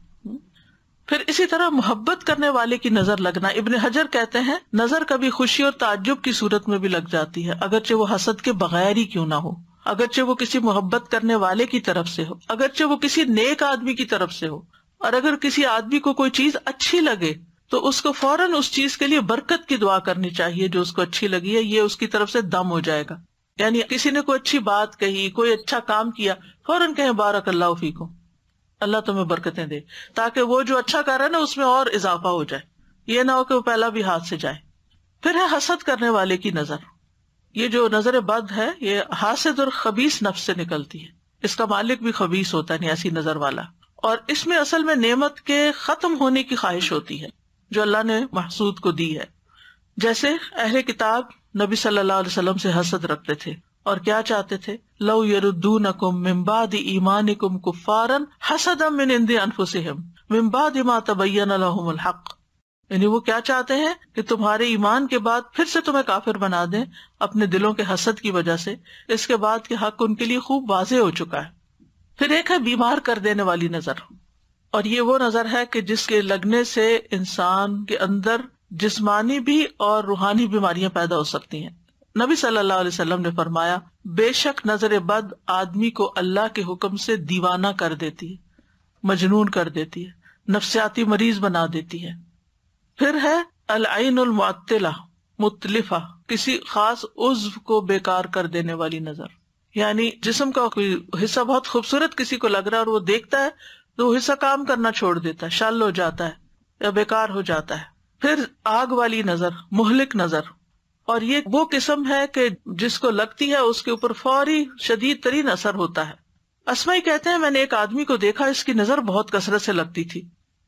پھر اسی طرح محبت کرنے والے کی نظر لگنا. ابن حجر کہتے ہیں نظر کبھی خوشی اور تعجب کی صورت میں بھی لگ جاتی ہے، اگرچہ وہ حسد کے بغیر ہی کیوں نہ ہو، اگرچہ وہ کسی محبت کرنے والے کی طرف سے ہو، اگرچہ وہ کسی نیک آدمی کی طرف سے ہو. اور اگر کسی آدمی کو کوئی چیز اچھی لگے تو اس کو فوراً اس چیز کے لیے برکت کی دعا کرنی چاہیے جو اس کو اچھی لگی ہے، یہ اس کی طرف سے دم ہو جائے گا. یعنی کسی نے کوئی اچھی بات کہی، کوئی اچھا کام کیا، فوراً کہیں بارک اللہ فیکم، اللہ تمہیں برکتیں دے، تاکہ وہ جو اچھا کر رہا ہے نا اس میں اور اضافہ ہو جائے، یہ نہ ہو کہ وہ پہلا بھی ہاتھ سے جائے. پھر ہے حسد کرنے والے کی نظر. یہ جو نظر بد ہے یہ حاسد اور خبیث نفس سے نکلتی ہے، اس کا مالک بھی خبیث ہوتا ہے، ایسی نظر والا. اور اس میں اصل میں نعمت کے ختم ہونے کی خواہش ہوتی ہے جو اللہ نے محسود کو دی ہے. جیسے اہل کتاب نبی صلی اللہ علیہ وسلم سے حسد رکھتے تھے اور کیا چاہتے تھے، لو یردونکم من بعد ایمانکم کفارا حسدا من عند انفسہم من بعد ما تبین لہم الحق. یعنی وہ کیا چاہتے ہیں کہ تمہارے ایمان کے بعد پھر سے تمہیں کافر بنا دیں اپنے دلوں کے حسد کی وجہ سے، اس کے بعد کہ حق ان کے لیے خوب واضح ہو چکا ہے. پھر ایک ہے بیمار کر دینے والی نظر، اور یہ وہ نظر ہے کہ جس کے لگنے سے انسان کے اندر جسمانی بھی اور روحانی بیماریاں پیدا ہو سکتی ہیں. نبی صلی اللہ علیہ وسلم نے فرمایا بے شک نظر بد آدمی کو اللہ کے حکم سے دیوانہ کر دیتی ہے، مجنون کر دیتی ہے، نفسیاتی مریض بنا دیتی ہے. پھر ہے العین المعطلہ متلفہ، کسی خاص عضو کو بیکار کر دینے والی نظر. یعنی جسم کا کوئی حصہ بہت خوبصورت کسی کو لگ رہا ہے اور وہ دیکھتا ہے تو وہ حصہ کام کرنا چھوڑ دیتا ہے، شل ہو جاتا ہے یا بیکار ہو جاتا ہے. پھر آگ والی نظر، مہلک نظر، اور یہ وہ قسم ہے کہ جس کو لگتی ہے اس کے اوپر فوری شدید ترین اثر ہوتا ہے. اسمائی کہتے ہیں میں نے ایک آدمی کو دیکھا، اس کی نظر بہت کثرت سے لگتی تھی.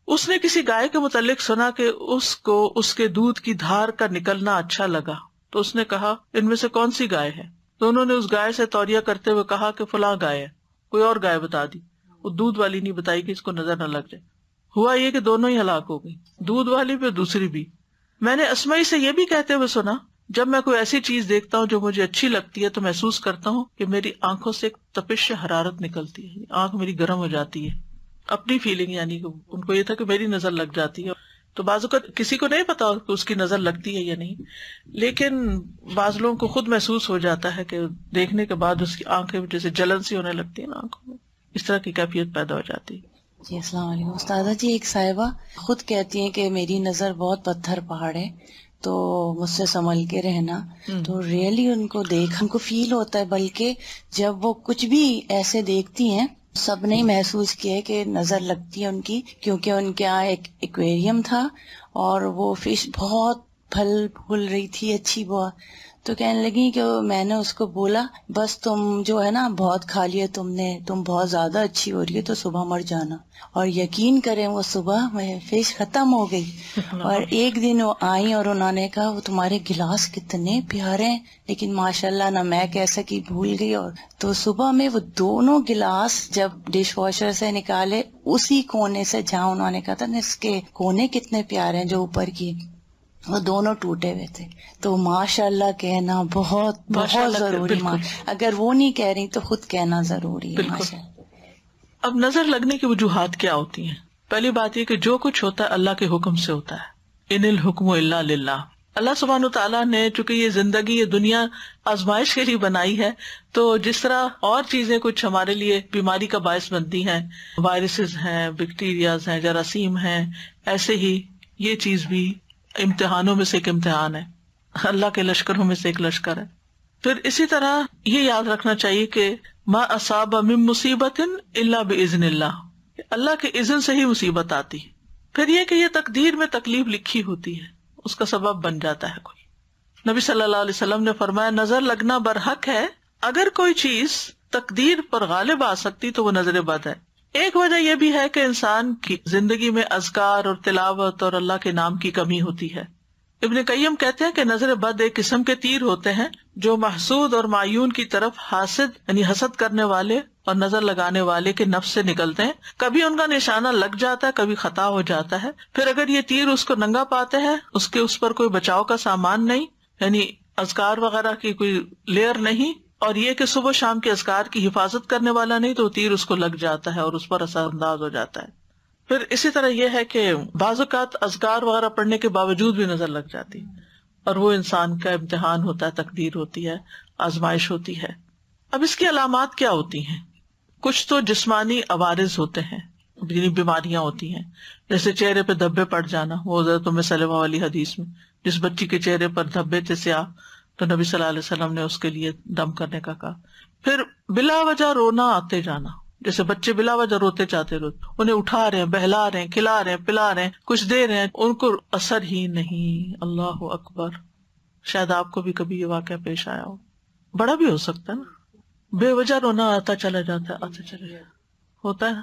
اس نے کسی گائے کے متعلق سنا کہ اس کو اس کے دودھ کی دھار کا نکلنا اچھا لگا، تو اس نے کہا ان میں سے کون سی گائے ہے؟ تو انہوں نے اس گائے سے توریہ کرتے ہوئے کہا کہ فلاں گائے ہے. کوئی اور گائے بتا دی، وہ دودھ والی نہیں بتائی کہ اس کو نظر نہ لگ جائے. ہوا یہ کہ دونوں ہی ہلاک ہو گئی، دودھ والی بھی دوسری بھی. میں نے اسمائی سے یہ بھی کہتے ہوئے سنا جب میں کوئی ایسی چیز دیکھتا ہوں جو مجھے اچھی لگتی ہے تو محسوس کرتا ہوں کہ میری آنکھوں سے ایک تپش حرارت نکلتی ہے، آنکھ میری گرم ہو جاتی ہے. اپنی فیلنگ، یعنی کہ ان کو یہ تھا کہ میری نظر لگ جاتی ہے. تو بعض اوقات کسی کو نہیں پتا کہ اس کی نظر لگتی ہے یا نہیں، لیکن بعض لوگوں کو خود محسوس ہو جاتا ہے کہ دیکھنے کے بعد اس کی آنکھیں جیسے جلن سی ہونے لگتی ہے نا آنکھوں میں، اس طرح کی کیفیت پیدا ہو جاتی ہے. جی السلام علیکم استاذہ جی. ایک صاحبہ خود کہتی ہیں کہ میری نظر بہت پتھر پہاڑ ہے تو مجھ سے سنبھل کے رہنا. تو ریئلی ان کو دیکھ ان کو فیل ہوتا ہے، بلکہ جب وہ کچھ بھی ایسے دیکھتی ہیں سب نے محسوس کیا ہے کہ نظر لگتی ہے ان کی، کیونکہ ان کے یہاں ایک ایکویریم تھا اور وہ فش بہت پھل پھول رہی تھی اچھی بہت. تو کہنے لگی کہ میں نے اس کو بولا بس تم جو ہے نا بہت کھا لیا تم نے، تم بہت زیادہ اچھی ہو رہی ہے تو صبح مر جانا. اور یقین کریں وہ صبح میں فش ختم ہو گئی. اور ایک دن وہ آئی اور انہوں نے کہا وہ تمہارے گلاس کتنے پیارے ہیں، لیکن ماشاءاللہ نہ میں کہہ سکی، بھول گئی. اور تو صبح میں وہ دونوں گلاس جب ڈش واشر سے نکالے اسی کونے سے جہاں انہوں نے کہا تھا نا اس کے کونے کتنے پیارے ہیں جو اوپر کی، وہ دونوں ٹوٹے ہوئے تھے. تو ماشاء اللہ کہنا بہت بہت ضروری، اگر وہ نہیں کہہ رہی تو خود کہنا ضروری ہے. ماشاء اللہ. اب نظر لگنے کی وجوہات کیا ہوتی ہیں؟ پہلی بات یہ کہ جو کچھ ہوتا ہے اللہ کے حکم سے ہوتا ہے. ان الحکم الا للہ. اللہ سبحانہ تعالیٰ نے چونکہ یہ زندگی یہ دنیا آزمائش کے لیے بنائی ہے، تو جس طرح اور چیزیں کچھ ہمارے لیے بیماری کا باعث بنتی ہیں، وائرسز ہیں، بیکٹیریاز ہیں، جراثیم ہیں، ایسے ہی یہ چیز بھی امتحانوں میں سے ایک امتحان ہے، اللہ کے لشکروں میں سے ایک لشکر ہے. پھر اسی طرح یہ یاد رکھنا چاہیے کہ ما اصاب من مصیبت الا باذن اللہ، اللہ کے اذن سے ہی مصیبت آتی. پھر یہ کہ یہ تقدیر میں تکلیف لکھی ہوتی ہے، اس کا سبب بن جاتا ہے کوئی. نبی صلی اللہ علیہ وسلم نے فرمایا نظر لگنا برحق ہے، اگر کوئی چیز تقدیر پر غالب آ سکتی تو وہ نظر بد ہے. ایک وجہ یہ بھی ہے کہ انسان کی زندگی میں اذکار اور تلاوت اور اللہ کے نام کی کمی ہوتی ہے. ابن قیم کہتے ہیں کہ نظر بد ایک قسم کے تیر ہوتے ہیں جو محسود اور معیون کی طرف حاسد یعنی حسد کرنے والے اور نظر لگانے والے کے نفس سے نکلتے ہیں. کبھی ان کا نشانہ لگ جاتا ہے، کبھی خطا ہو جاتا ہے. پھر اگر یہ تیر اس کو ننگا پاتے ہیں، اس پر کوئی بچاؤ کا سامان نہیں، یعنی اذکار وغیرہ کی کوئی لیئر نہیں، اور یہ کہ صبح شام کے اذکار کی حفاظت کرنے والا نہیں تو تیر اس کو لگ جاتا ہے اور اس پر اثر انداز ہو جاتا ہے. پھر اسی طرح یہ ہے کہ بعض اوقات اذکار وغیرہ پڑھنے کے باوجود بھی نظر لگ جاتی اور وہ انسان کا امتحان ہوتا ہے، تقدیر ہوتی ہے، آزمائش ہوتی ہے. اب اس کی علامات کیا ہوتی ہیں؟ کچھ تو جسمانی عوارض ہوتے ہیں، یعنی بیماریاں ہوتی ہیں، جیسے چہرے پہ دھبے پڑ جانا. وہ حضرت ام سلمہ والی حدیث میں جس بچی کے چہرے پر دھبے تھے سیاہ، تو نبی صلی اللہ علیہ وسلم نے اس کے لیے دم کرنے کا کہا. پھر بلا وجہ رونا آتے جانا، جیسے بچے بلا وجہ روتے چاہتے روتے، انہیں اٹھا رہے ہیں، بہلا رہے ہیں، کھلا رہے ہیں، پلا رہے ہیں، کچھ دے رہے ہیں، ان کو اثر ہی نہیں. اللہ اکبر. شاید آپ کو بھی کبھی یہ واقعہ پیش آیا ہو، بڑا بھی ہو سکتا ہے نا، بے وجہ رونا آتا چلا جاتا ہے، آتا چلا جاتا ہوتا ہے نا.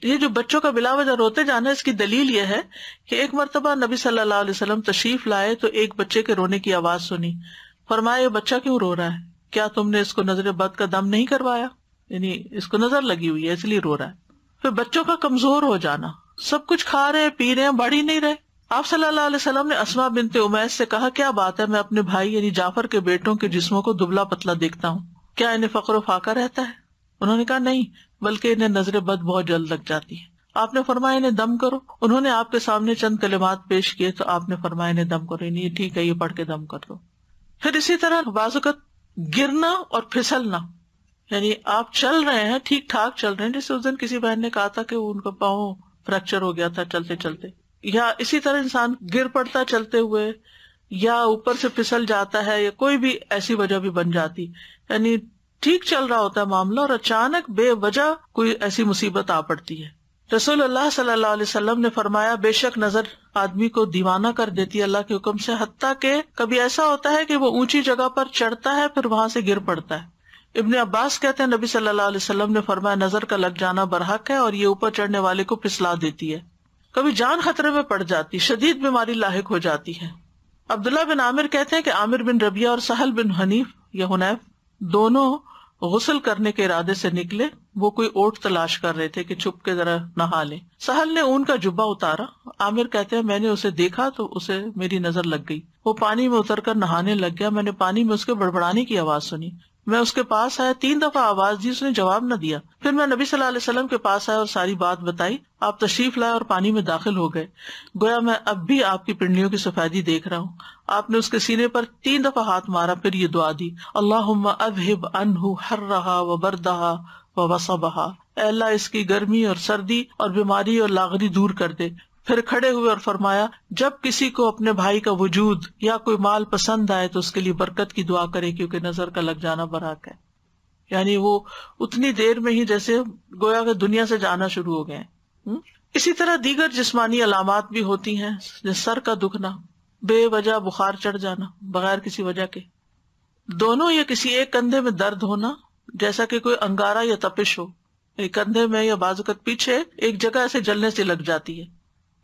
یہ جو بچوں کا بلا وجہ روتے جانا ہے، اس کی دلیل یہ ہے کہ ایک مرتبہ نبی صلی اللہ علیہ وسلم تشریف لائے تو ایک بچے کے رونے کی آواز سنی. فرمایا یہ بچہ کیوں رو رہا ہے؟ کیا تم نے اس کو نظر بد کا دم نہیں کروایا؟ یعنی اس کو نظر لگی ہوئی ہے اس لیے رو رہا ہے. پھر بچوں کا کمزور ہو جانا، سب کچھ کھا رہے ہیں، پی رہے ہیں، بڑھ ہی نہیں رہے. آپ صلی اللہ علیہ وسلم نے اسماء بنت امیس سے کہا کیا بات ہے، میں اپنے بھائی یعنی جعفر کے بیٹوں کے جسموں کو دبلا پتلا دیکھتا ہوں، کیا انہیں فقر و فاقہ رہتا ہے؟ انہوں نے کہا نہیں، بلکہ انہیں نظر بد بہت جلد لگ جاتی ہے. آپ نے فرمایا انہیں دم کرو. انہوں نے آپ کے سامنے چند کلمات پیش کیے تو آپ نے فرمایا انہیں دم کرو. نہیں ٹھیک ہے، یہ پڑھ کے دم کر دو. پھر اسی طرح بعض اوقات گرنا اور پھسلنا، یعنی آپ چل رہے ہیں، ٹھیک ٹھاک چل رہے ہیں، جیسے اس دن کسی بہن نے کہا تھا کہ ان کا پاؤں فریکچر ہو گیا تھا چلتے چلتے، یا اسی طرح انسان گر پڑتا چلتے ہوئے، یا اوپر سے پھسل جاتا ہے، یا کوئی بھی ایسی وجہ بھی بن جاتی، یعنی ٹھیک چل رہا ہوتا ہے معاملہ اور اچانک بے وجہ کوئی ایسی مصیبت آ پڑتی ہے. رسول اللہ صلی اللہ علیہ وسلم نے فرمایا بے شک نظر آدمی کو دیوانہ کر دیتی ہے اللہ کے حکم سے، حتیٰ کہ کبھی ایسا ہوتا ہے کہ وہ اونچی جگہ پر چڑھتا ہے پھر وہاں سے گر پڑتا ہے. ابن عباس کہتے ہیں نبی صلی اللہ علیہ وسلم نے فرمایا نظر کا لگ جانا برحق ہے اور یہ اوپر چڑھنے والے کو پھسلا دیتی ہے. کبھی جان خطرے میں پڑ جاتی، شدید بیماری لاحق ہو جاتی ہے. عبداللہ بن عامر کہتے ہیں کہ عامر بن ربیعہ اور سہل بن حنیف یا حنیف دونوں غسل کرنے کے ارادے سے نکلے. وہ کوئی اوٹ تلاش کر رہے تھے کہ چھپ کے ذرا نہا لیں. سہل نے اون کا جبہ اتارا. عامر کہتے ہیں میں نے اسے دیکھا تو اسے میری نظر لگ گئی، وہ پانی میں اتر کر نہانے لگ گیا. میں نے پانی میں اس کے بڑبڑانے کی آواز سنی، میں اس کے پاس آیا، 3 دفعہ آواز دی، اس نے جواب نہ دیا. پھر میں نبی صلی اللہ علیہ وسلم کے پاس آیا اور ساری بات بتائی. آپ تشریف لائے اور پانی میں داخل ہو گئے. گویا میں اب بھی آپ کی پنڈلیوں کی سفیدی دیکھ رہا ہوں. آپ نے اس کے سینے پر 3 دفعہ ہاتھ مارا، پھر یہ دعا دی اللہم اذہب عنہ حرہا وبردہا ووصبہا، اے اللہ اس کی گرمی اور سردی اور بیماری اور لاغری دور کر دے. پھر کھڑے ہوئے اور فرمایا جب کسی کو اپنے بھائی کا وجود یا کوئی مال پسند آئے تو اس کے لیے برکت کی دعا کرے کیونکہ نظر کا لگ جانا برحق ہے. یعنی وہ اتنی دیر میں ہی جیسے گویا کہ دنیا سے جانا شروع ہو گئے. اسی طرح دیگر جسمانی علامات بھی ہوتی ہیں، جیسے سر کا دکھنا، بے وجہ بخار چڑھ جانا بغیر کسی وجہ کے، دونوں یا کسی ایک کندھے میں درد ہونا جیسا کہ کوئی انگارہ یا تپش ہو، ایک کندھے میں یا بازو کا پیچھے ایک جگہ ایسے جلنے سے لگ جاتی ہے.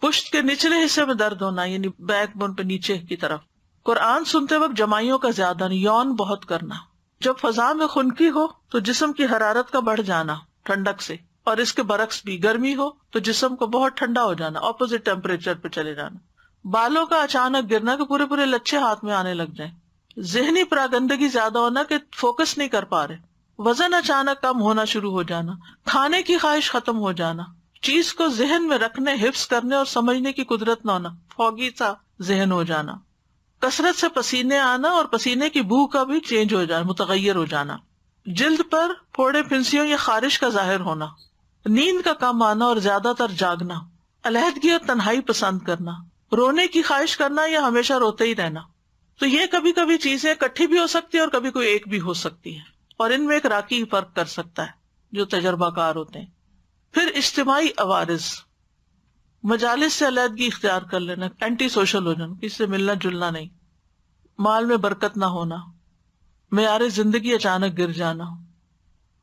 پشت کے نچلے حصے میں درد ہونا یعنی بیک بون پہ نیچے کی طرف. قرآن سنتے وقت جمائیوں کا زیادہ یون بہت کرنا. جب فضا میں خنکی ہو تو جسم کی حرارت کا بڑھ جانا ٹھنڈک سے، اور اس کے برعکس بھی گرمی ہو تو جسم کو بہت ٹھنڈا ہو جانا، اپوزٹ ٹیمپریچر پہ چلے جانا. بالوں کا اچانک گرنا کہ پورے پورے لچھے ہاتھ میں آنے لگ جائیں. ذہنی پراگندگی زیادہ ہونا کہ فوکس نہیں کر پا رہے. وزن اچانک کم ہونا شروع ہو جانا. کھانے کی خواہش ختم ہو جانا. چیز کو ذہن میں رکھنے، حفظ کرنے اور سمجھنے کی قدرت نہ ہونا، فوگی سا ذہن ہو جانا. کثرت سے پسینے آنا اور پسینے کی بو کا بھی چینج ہو جانا، متغیر ہو جانا. جلد پر پھوڑے پھنسیوں یا خارش کا ظاہر ہونا. نیند کا کم آنا اور زیادہ تر جاگنا. علیحدگی اور تنہائی پسند کرنا. رونے کی خواہش کرنا یا ہمیشہ روتے ہی رہنا. تو یہ کبھی کبھی چیزیں اکٹھی بھی ہو سکتی ہیں اور کبھی کوئی ایک بھی ہو سکتی ہے، اور ان میں ایک راکی فرق کر سکتا ہے جو تجربہ کار ہوتے ہیں. پھر اجتماعی عوارض، مجالس سے علیحدگی اختیار کر لینا، اینٹی سوشل ہو جانا، کسی سے ملنا جلنا نہیں. مال میں برکت نہ ہونا. معیار زندگی اچانک گر جانا.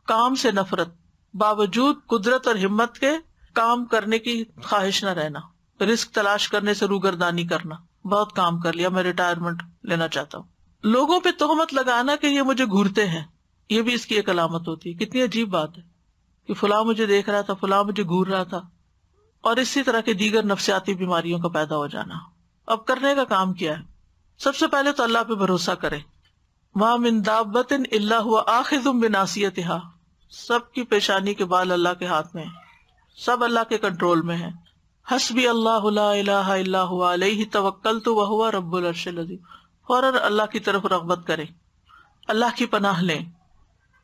کام سے نفرت، باوجود قدرت اور ہمت کے کام کرنے کی خواہش نہ رہنا. رزق تلاش کرنے سے روگردانی کرنا، بہت کام کر لیا میں ریٹائرمنٹ لینا چاہتا ہوں. لوگوں پہ تہمت لگانا کہ یہ مجھے گھورتے ہیں، یہ بھی اس کی ایک علامت ہوتی ہے. کتنی عجیب بات ہے کہ فلاں مجھے دیکھ رہا تھا، فلاں مجھے گھور رہا تھا. اور اسی طرح کے دیگر نفسیاتی بیماریوں کا پیدا ہو جانا. اب کرنے کا کام کیا ہے؟ سب سے پہلے تو اللہ پہ بھروسہ کریں. ما من دابۃ الا هو آخذ بناصیتها، سب کی پیشانی کے بال اللہ کے ہاتھ میں ہیں، سب اللہ کے کنٹرول میں ہیں. حسبی اللہ لا الہ الا هو علیہ توکلت وہو رب العرش العظیم. فوراً اللہ کی طرف رغبت کریں، اللہ کی پناہ لیں.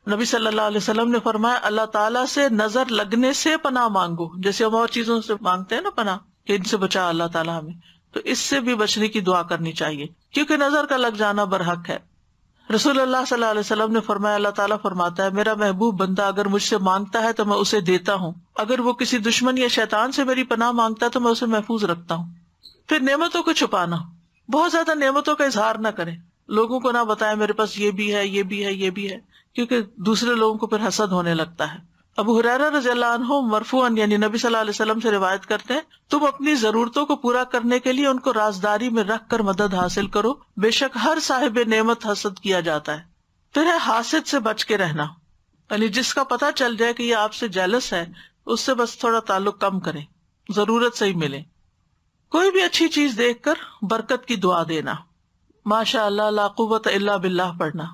نبی صلی اللہ علیہ وسلم نے فرمایا اللہ تعالیٰ سے نظر لگنے سے پناہ مانگو، جیسے ہم اور چیزوں سے مانگتے ہیں نا پناہ کہ ان سے بچا اللہ تعالیٰ ہمیں، تو اس سے بھی بچنے کی دعا کرنی چاہیے کیونکہ نظر کا لگ جانا برحق ہے. رسول اللہ صلی اللہ علیہ وسلم نے فرمایا اللہ تعالیٰ فرماتا ہے میرا محبوب بندہ اگر مجھ سے مانگتا ہے تو میں اسے دیتا ہوں، اگر وہ کسی دشمن یا شیطان سے میری پناہ مانگتا ہے تو میں اسے محفوظ رکھتا ہوں. پھر نعمتوں کو چھپانا، بہت زیادہ نعمتوں کا اظہار نہ کریں، لوگوں کو نہ بتائیں میرے پاس یہ بھی ہے یہ بھی ہے یہ بھی ہے، کیونکہ دوسرے لوگوں کو پھر حسد ہونے لگتا ہے. ابو ہریرہ رضی اللہ عنہ مرفوعاً یعنی نبی صلی اللہ علیہ وسلم سے روایت کرتے ہیں تم اپنی ضرورتوں کو پورا کرنے کے لیے ان کو رازداری میں رکھ کر مدد حاصل کرو، بے شک ہر صاحب نعمت حسد کیا جاتا ہے. پھر ہے حاسد سے بچ کے رہنا، یعنی جس کا پتہ چل جائے کہ یہ آپ سے جیلس ہے اس سے بس تھوڑا تعلق کم کریں، ضرورت سے ہی ملے. کوئی بھی اچھی چیز دیکھ کر برکت کی دعا دینا، ماشاء اللہ لا قوت الا باللہ پڑھنا.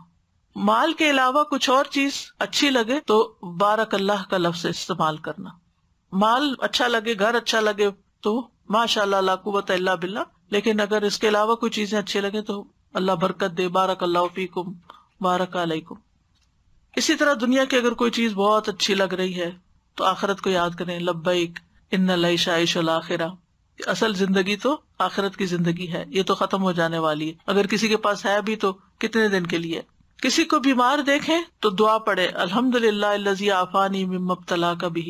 مال کے علاوہ کچھ اور چیز اچھی لگے تو بارک اللہ کا لفظ استعمال کرنا. مال اچھا لگے، گھر اچھا لگے تو ماشاء اللہ لا قوت الا باللہ، لیکن اگر اس کے علاوہ کوئی چیزیں اچھی لگے تو اللہ برکت دے، بارک اللہ فیکم بارک علیکم. اسی طرح دنیا کی اگر کوئی چیز بہت اچھی لگ رہی ہے تو آخرت کو یاد کریں، لبیک ان العیش عیش الاخرہ، اصل زندگی تو آخرت کی زندگی ہے، یہ تو ختم ہو جانے والی ہے. اگر کسی کے پاس ہے بھی تو کتنے دن کے لیے. کسی کو بیمار دیکھیں تو دعا پڑھے الحمدللہ الذی عافانی مما ابتلاک بہ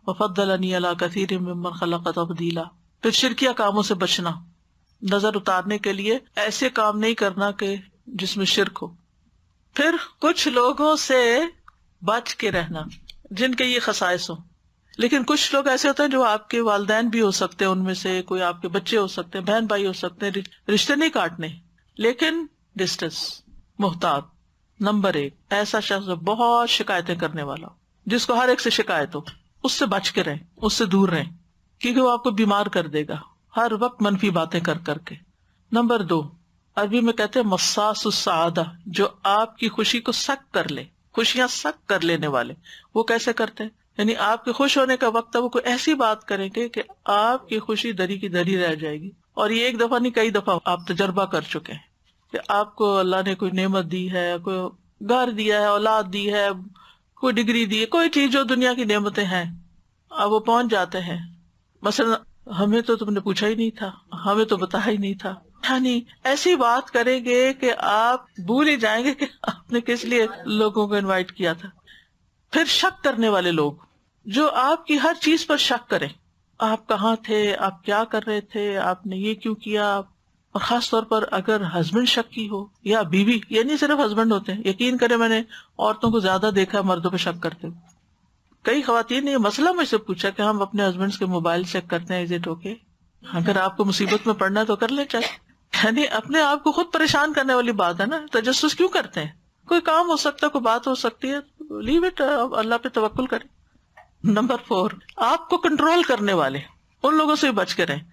وفضلنی علی کثیر ممن خلق تفضیلا. پھر شرکیہ کاموں سے بچنا، نظر اتارنے کے لیے ایسے کام نہیں کرنا کہ جس میں شرک ہو. پھر کچھ لوگوں سے بچ کے رہنا جن کے یہ خصائص ہوں، لیکن کچھ لوگ ایسے ہوتے ہیں جو آپ کے والدین بھی ہو سکتے ہیں، ان میں سے کوئی آپ کے بچے ہو سکتے ہیں، بہن بھائی ہو سکتے ہیں، رشتے نہیں کاٹنے لیکن ڈسٹنس. محتاط نمبر 1 ایسا شخص جو بہت شکایتیں کرنے والا ہو، جس کو ہر ایک سے شکایت ہو، اس سے بچ کے رہیں، اس سے دور رہیں کیونکہ وہ آپ کو بیمار کر دے گا ہر وقت منفی باتیں کر کر کے. نمبر 2 عربی میں کہتے ہیں مصاص السعادہ، جو آپ کی خوشی کو سک کر لے، خوشیاں سک کر لینے والے. وہ کیسے کرتے ہیں؟ یعنی آپ کے خوش ہونے کا وقت ہے وہ کوئی ایسی بات کریں گے کہ آپ کی خوشی دری کی دری رہ جائے گی. اور یہ ایک دفعہ نہیں کئی دفعہ آپ تجربہ کر چکے ہیں کہ آپ کو اللہ نے کوئی نعمت دی ہے، کوئی گھر دیا ہے، اولاد دی ہے، کوئی ڈگری دی ہے، کوئی چیز جو دنیا کی نعمتیں ہیں، اب وہ پہنچ جاتے ہیں. مثلا ہمیں تو تم نے پوچھا ہی نہیں تھا، ہمیں تو بتایا ہی نہیں تھا، یعنی ایسی بات کریں گے کہ آپ بھول ہی جائیں گے کہ آپ نے کس لیے لوگوں کو انوائٹ کیا تھا. پھر شک کرنے والے لوگ جو آپ کی ہر چیز پر شک کریں، آپ کہاں تھے، آپ کیا کر رہے تھے، آپ نے یہ کیوں کیا. اور خاص طور پر اگر ہسبینڈ شکی ہو یا بیوی، یہ نہیں صرف ہسبینڈ ہوتے ہیں، یقین کرے میں نے عورتوں کو زیادہ دیکھا ہے مردوں پہ شک کرتے ہوئے. کئی خواتین نے یہ مسئلہ مجھ سے پوچھا کہ ہم اپنے ہسبینڈ کے موبائل چیک کرتے ہیں، از اٹ اوکے؟ اگر آپ کو مصیبت میں پڑنا ہے تو کر لیں چیک. یعنی اپنے آپ کو خود پریشان کرنے والی بات ہے نا، تجسس کیوں کرتے ہیں؟ کوئی کام ہو سکتا ہے، کوئی بات ہو سکتی ہے، لیو اٹ، اللہ پہ توکل کریں. نمبر 4 آپ کو کنٹرول کرنے والے، ان لوگوں سے بچ کے رہیں.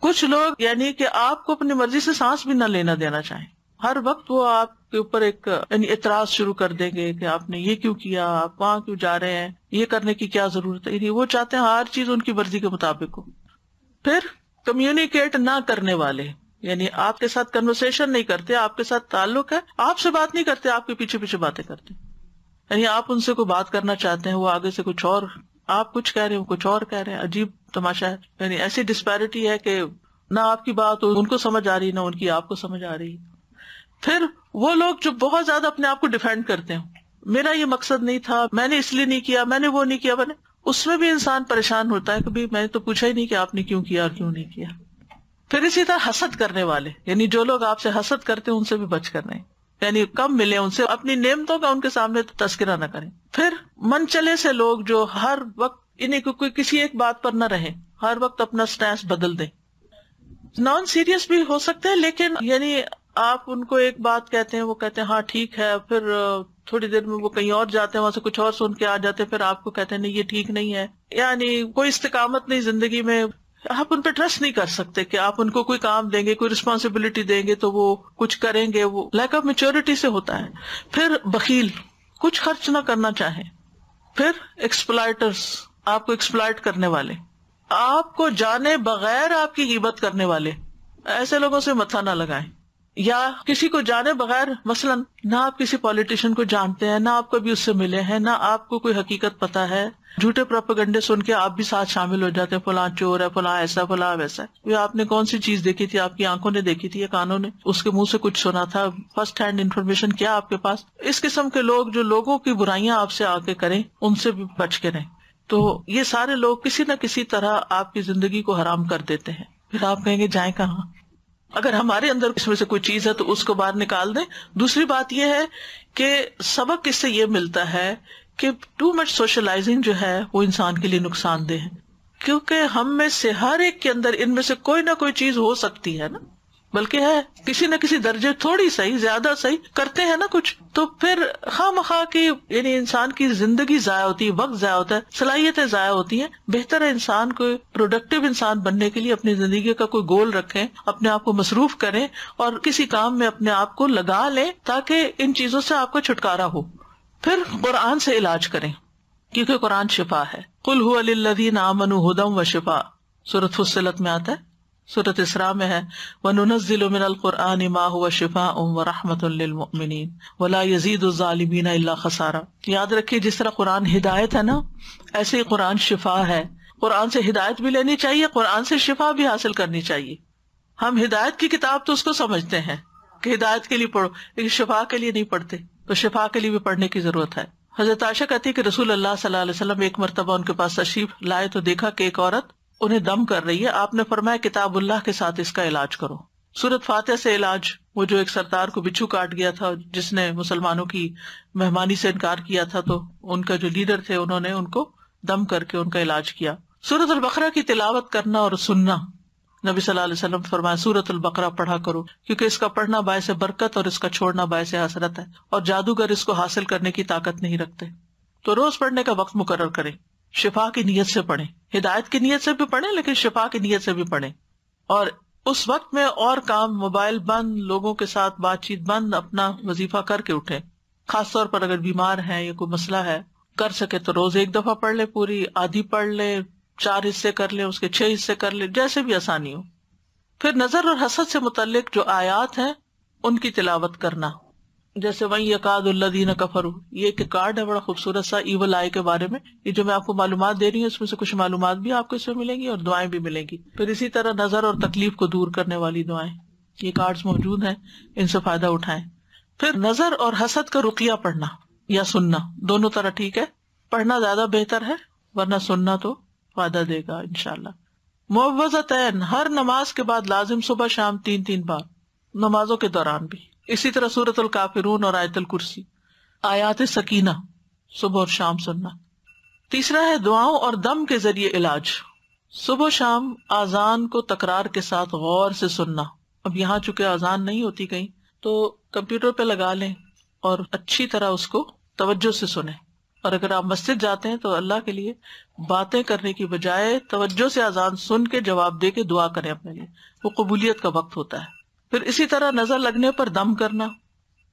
کچھ لوگ یعنی کہ آپ کو اپنی مرضی سے سانس بھی نہ لینا دینا چاہیں، ہر وقت وہ آپ کے اوپر ایک یعنی اعتراض شروع کر دیں گے کہ آپ نے یہ کیوں کیا، آپ وہاں کیوں جا رہے ہیں، یہ کرنے کی کیا ضرورت ہے. یعنی وہ چاہتے ہیں ہر چیز ان کی مرضی کے مطابق ہو. پھر کمیونیکیٹ نہ کرنے والے، یعنی آپ کے ساتھ کنورسیشن نہیں کرتے، آپ کے ساتھ تعلق ہے، آپ سے بات نہیں کرتے، آپ کے پیچھے پیچھے باتیں کرتے. یعنی آپ ان سے کوئی بات کرنا چاہتے ہیں، وہ آگے سے کچھ اور، آپ کچھ کہہ رہے ہیں، وہ کچھ اور کہہ رہے ہیں. عجیب تماشا ہے، یعنی ایسی ڈسپیرٹی ہے کہ نہ آپ کی بات ان کو سمجھ آ رہی، نہ ان کی آپ کو سمجھ آ رہی. پھر وہ لوگ جو بہت زیادہ اپنے آپ کو ڈیفینڈ کرتے ہیں، میرا یہ مقصد نہیں تھا، میں نے اس لیے نہیں کیا، میں نے وہ نہیں کیا، اس میں بھی انسان پریشان ہوتا ہے کہ میں نے تو پوچھا ہی نہیں کہ آپ نے کیوں کیا اور کیوں نہیں کیا. پھر اسی طرح حسد کرنے والے، یعنی جو لوگ آپ سے حسد کرتے ہیں ان سے بھی بچ کر رہیں، یعنی کم ملے ان سے، اپنی نعمتوں کا ان کے سامنے تذکرہ نہ کریں. پھر من چلے سے لوگ جو ہر وقت انہیں کوئی کسی ایک بات پر نہ رہیں، ہر وقت اپنا سٹینس بدل دیں. نان سیریس بھی ہو سکتے ہیں، لیکن یعنی آپ ان کو ایک بات کہتے ہیں، وہ کہتے ہیں ہاں ٹھیک ہے، پھر تھوڑی دیر میں وہ کہیں اور جاتے ہیں، وہاں سے کچھ اور سن کے آ جاتے ہیں، پھر آپ کو کہتے ہیں نہیں یہ ٹھیک نہیں ہے. یعنی کوئی استقامت نہیں زندگی میں، آپ ان پہ ٹرسٹ نہیں کر سکتے کہ آپ ان کو کوئی کام دیں گے, کوئی رسپانسبلٹی دیں گے تو وہ کچھ کریں گے. وہ لیک آف میچورٹی سے ہوتا ہے. پھر بخیل, کچھ خرچ نہ کرنا چاہیں. پھر ایکسپلائٹرز, آپ کو ایکسپلائٹ کرنے والے, آپ کو جانے بغیر آپ کی غیبت کرنے والے, ایسے لوگوں سے متھا نہ لگائیں. یا کسی کو جانے بغیر, مثلا نہ آپ کسی پولیٹیشین کو جانتے ہیں, نہ آپ کبھی اس سے ملے ہیں, نہ آپ کو کوئی حقیقت پتا ہے, جھوٹے پروپیگنڈے سن کے آپ بھی ساتھ شامل ہو جاتے ہیں, فلاں چور ہے, فلاں ایسا, فلاں ویسا. یہ آپ نے کون سی چیز دیکھی تھی, آپ کی آنکھوں نے دیکھی تھی یا کانوں نے, اس کے منہ سے کچھ سنا تھا, فرسٹ ہینڈ انفارمیشن کیا آپ کے پاس. اس قسم کے لوگ جو لوگوں کی برائیاں آپ سے آ کے کریں, ان سے بھی بچ کے رہیں. تو یہ سارے لوگ کسی نہ کسی طرح آپ کی زندگی کو حرام کر دیتے ہیں. پھر آپ کہیں گے جائیں کہاں؟ اگر ہمارے اندر اس میں سے کوئی چیز ہے تو اس کو باہر نکال دیں. دوسری بات یہ ہے کہ سبق اس سے یہ ملتا ہے کہ ٹو مچ سوشلائزنگ جو ہے وہ انسان کے لیے نقصان دہ ہے, کیونکہ ہم میں سے ہر ایک کے اندر ان میں سے کوئی نہ کوئی چیز ہو سکتی ہے نا, بلکہ ہے کسی نہ کسی درجے, تھوڑی صحیح زیادہ صحیح کرتے ہیں نا کچھ, تو پھر خواہ مخواہ کی یعنی انسان کی زندگی ضائع ہوتی ہے, وقت ضائع ہوتا ہے, صلاحیتیں ضائع ہوتی ہیں. بہتر ہے انسان کو پروڈکٹیو انسان بننے کے لیے اپنی زندگی کا کوئی گول رکھیں, اپنے آپ کو مصروف کریں اور کسی کام میں اپنے آپ کو لگا لیں تاکہ ان چیزوں سے آپ کو چھٹکارا ہو. پھر قرآن سے علاج کریں, کیونکہ قرآن شفا ہے. قل هو للذین آمنوا ھدی وشفاء, سورۃ فصلت میں آتا ہے, سورۃ اسراء میں ہے وَنُنَزِّلُ مِنَ الْقُرْآنِ مَا هُوَ شِفَاءٌ وَرَحْمَةٌ لِّلْمُؤْمِنِينَ وَلَا يَزِيدُ الظَّالِمِينَ إِلَّا خَسَارًا. یاد رکھیے جس طرح قرآن ہدایت ہے نا, ایسے ہی قرآن شفا ہے. قرآن سے ہدایت بھی لینی چاہیے, قرآن سے شفا بھی حاصل کرنی چاہیے. ہم ہدایت کی کتاب تو اس کو سمجھتے ہیں کہ ہدایت کے لیے پڑھو, لیکن شفا کے لیے نہیں پڑھتے, تو شفا کے لیے بھی پڑھنے کی ضرورت ہے. حضرت عائشہ کہتی ہے کہ رسول اللہ صلی اللہ علیہ وسلم ایک مرتبہ ان کے پاس تشریف لائے تو دیکھا کہ ایک عورت انہیں دم کر رہی ہے. آپ نے فرمایا کتاب اللہ کے ساتھ اس کا علاج کرو. سورۃ فاتحہ سے علاج, وہ جو ایک سردار کو بچھو کاٹ گیا تھا جس نے مسلمانوں کی مہمانی سے انکار کیا تھا, تو ان کا جو لیڈر تھے انہوں نے ان کو دم کر کے ان کا علاج کیا. سورۃ البقرہ کی تلاوت کرنا اور سننا, نبی صلی اللہ علیہ وسلم فرمایا سورۃ البقرہ پڑھا کرو, کیونکہ اس کا پڑھنا باعث برکت اور اس کا چھوڑنا باعث حسرت ہے, اور جادوگر اس کو حاصل کرنے کی طاقت نہیں رکھتے. تو روز پڑھنے کا وقت مقرر کریں, شفا کی نیت سے پڑھیں, ہدایت کی نیت سے بھی پڑھیں لیکن شفا کی نیت سے بھی پڑھیں. اور اس وقت میں اور کام, موبائل بند, لوگوں کے ساتھ بات چیت بند, اپنا وظیفہ کر کے اٹھیں. خاص طور پر اگر بیمار ہیں یا کوئی مسئلہ ہے, کر سکے تو روز ایک دفعہ پڑھ لے, پوری آدھی پڑھ لے, 4 حصے کر لیں, اس کے 6 حصے کر لیں, جیسے بھی آسانی ہو. پھر نظر اور حسد سے متعلق جو آیات ہیں ان کی تلاوت کرنا, جیسے وَإِن يَكَادُ الَّذِينَ كَفَرُوا, یہ ایک کارڈ ہے بڑا خوبصورت سا ایول آئی کے بارے میں. یہ جو میں آپ کو معلومات دے رہی ہوں اس میں سے کچھ معلومات بھی آپ کو اس میں ملیں گی اور دعائیں بھی ملیں گی. پھر اسی طرح نظر اور تکلیف کو دور کرنے والی دعائیں, یہ کارڈز موجود ہیں, ان سے فائدہ اٹھائیں. پھر نظر اور حسد کا رقیہ پڑھنا یا سننا, دونوں طرح ٹھیک ہے, پڑھنا زیادہ بہتر ہے, ورنہ سننا تو فائدہ دے گا انشاءاللہ. معوذتین, ہر نماز کے بعد لازم, صبح شام 3 بار, نمازوں کے دوران بھی. اسی طرح سورۃ الکافرون اور آیت الکرسی. آیات سکینہ صبح اور شام سننا. تیسرا ہے دعاؤں اور دم کے ذریعے علاج. صبح شام اذان کو تکرار کے ساتھ غور سے سننا. اب یہاں چونکہ اذان نہیں ہوتی کہیں, تو کمپیوٹر پہ لگا لیں اور اچھی طرح اس کو توجہ سے سنیں. اور اگر آپ مسجد جاتے ہیں تو اللہ کے لیے باتیں کرنے کی بجائے توجہ سے اذان سن کے جواب دے کے دعا کریں اپنے لیے, وہ قبولیت کا وقت ہوتا ہے. پھر اسی طرح نظر لگنے پر دم کرنا.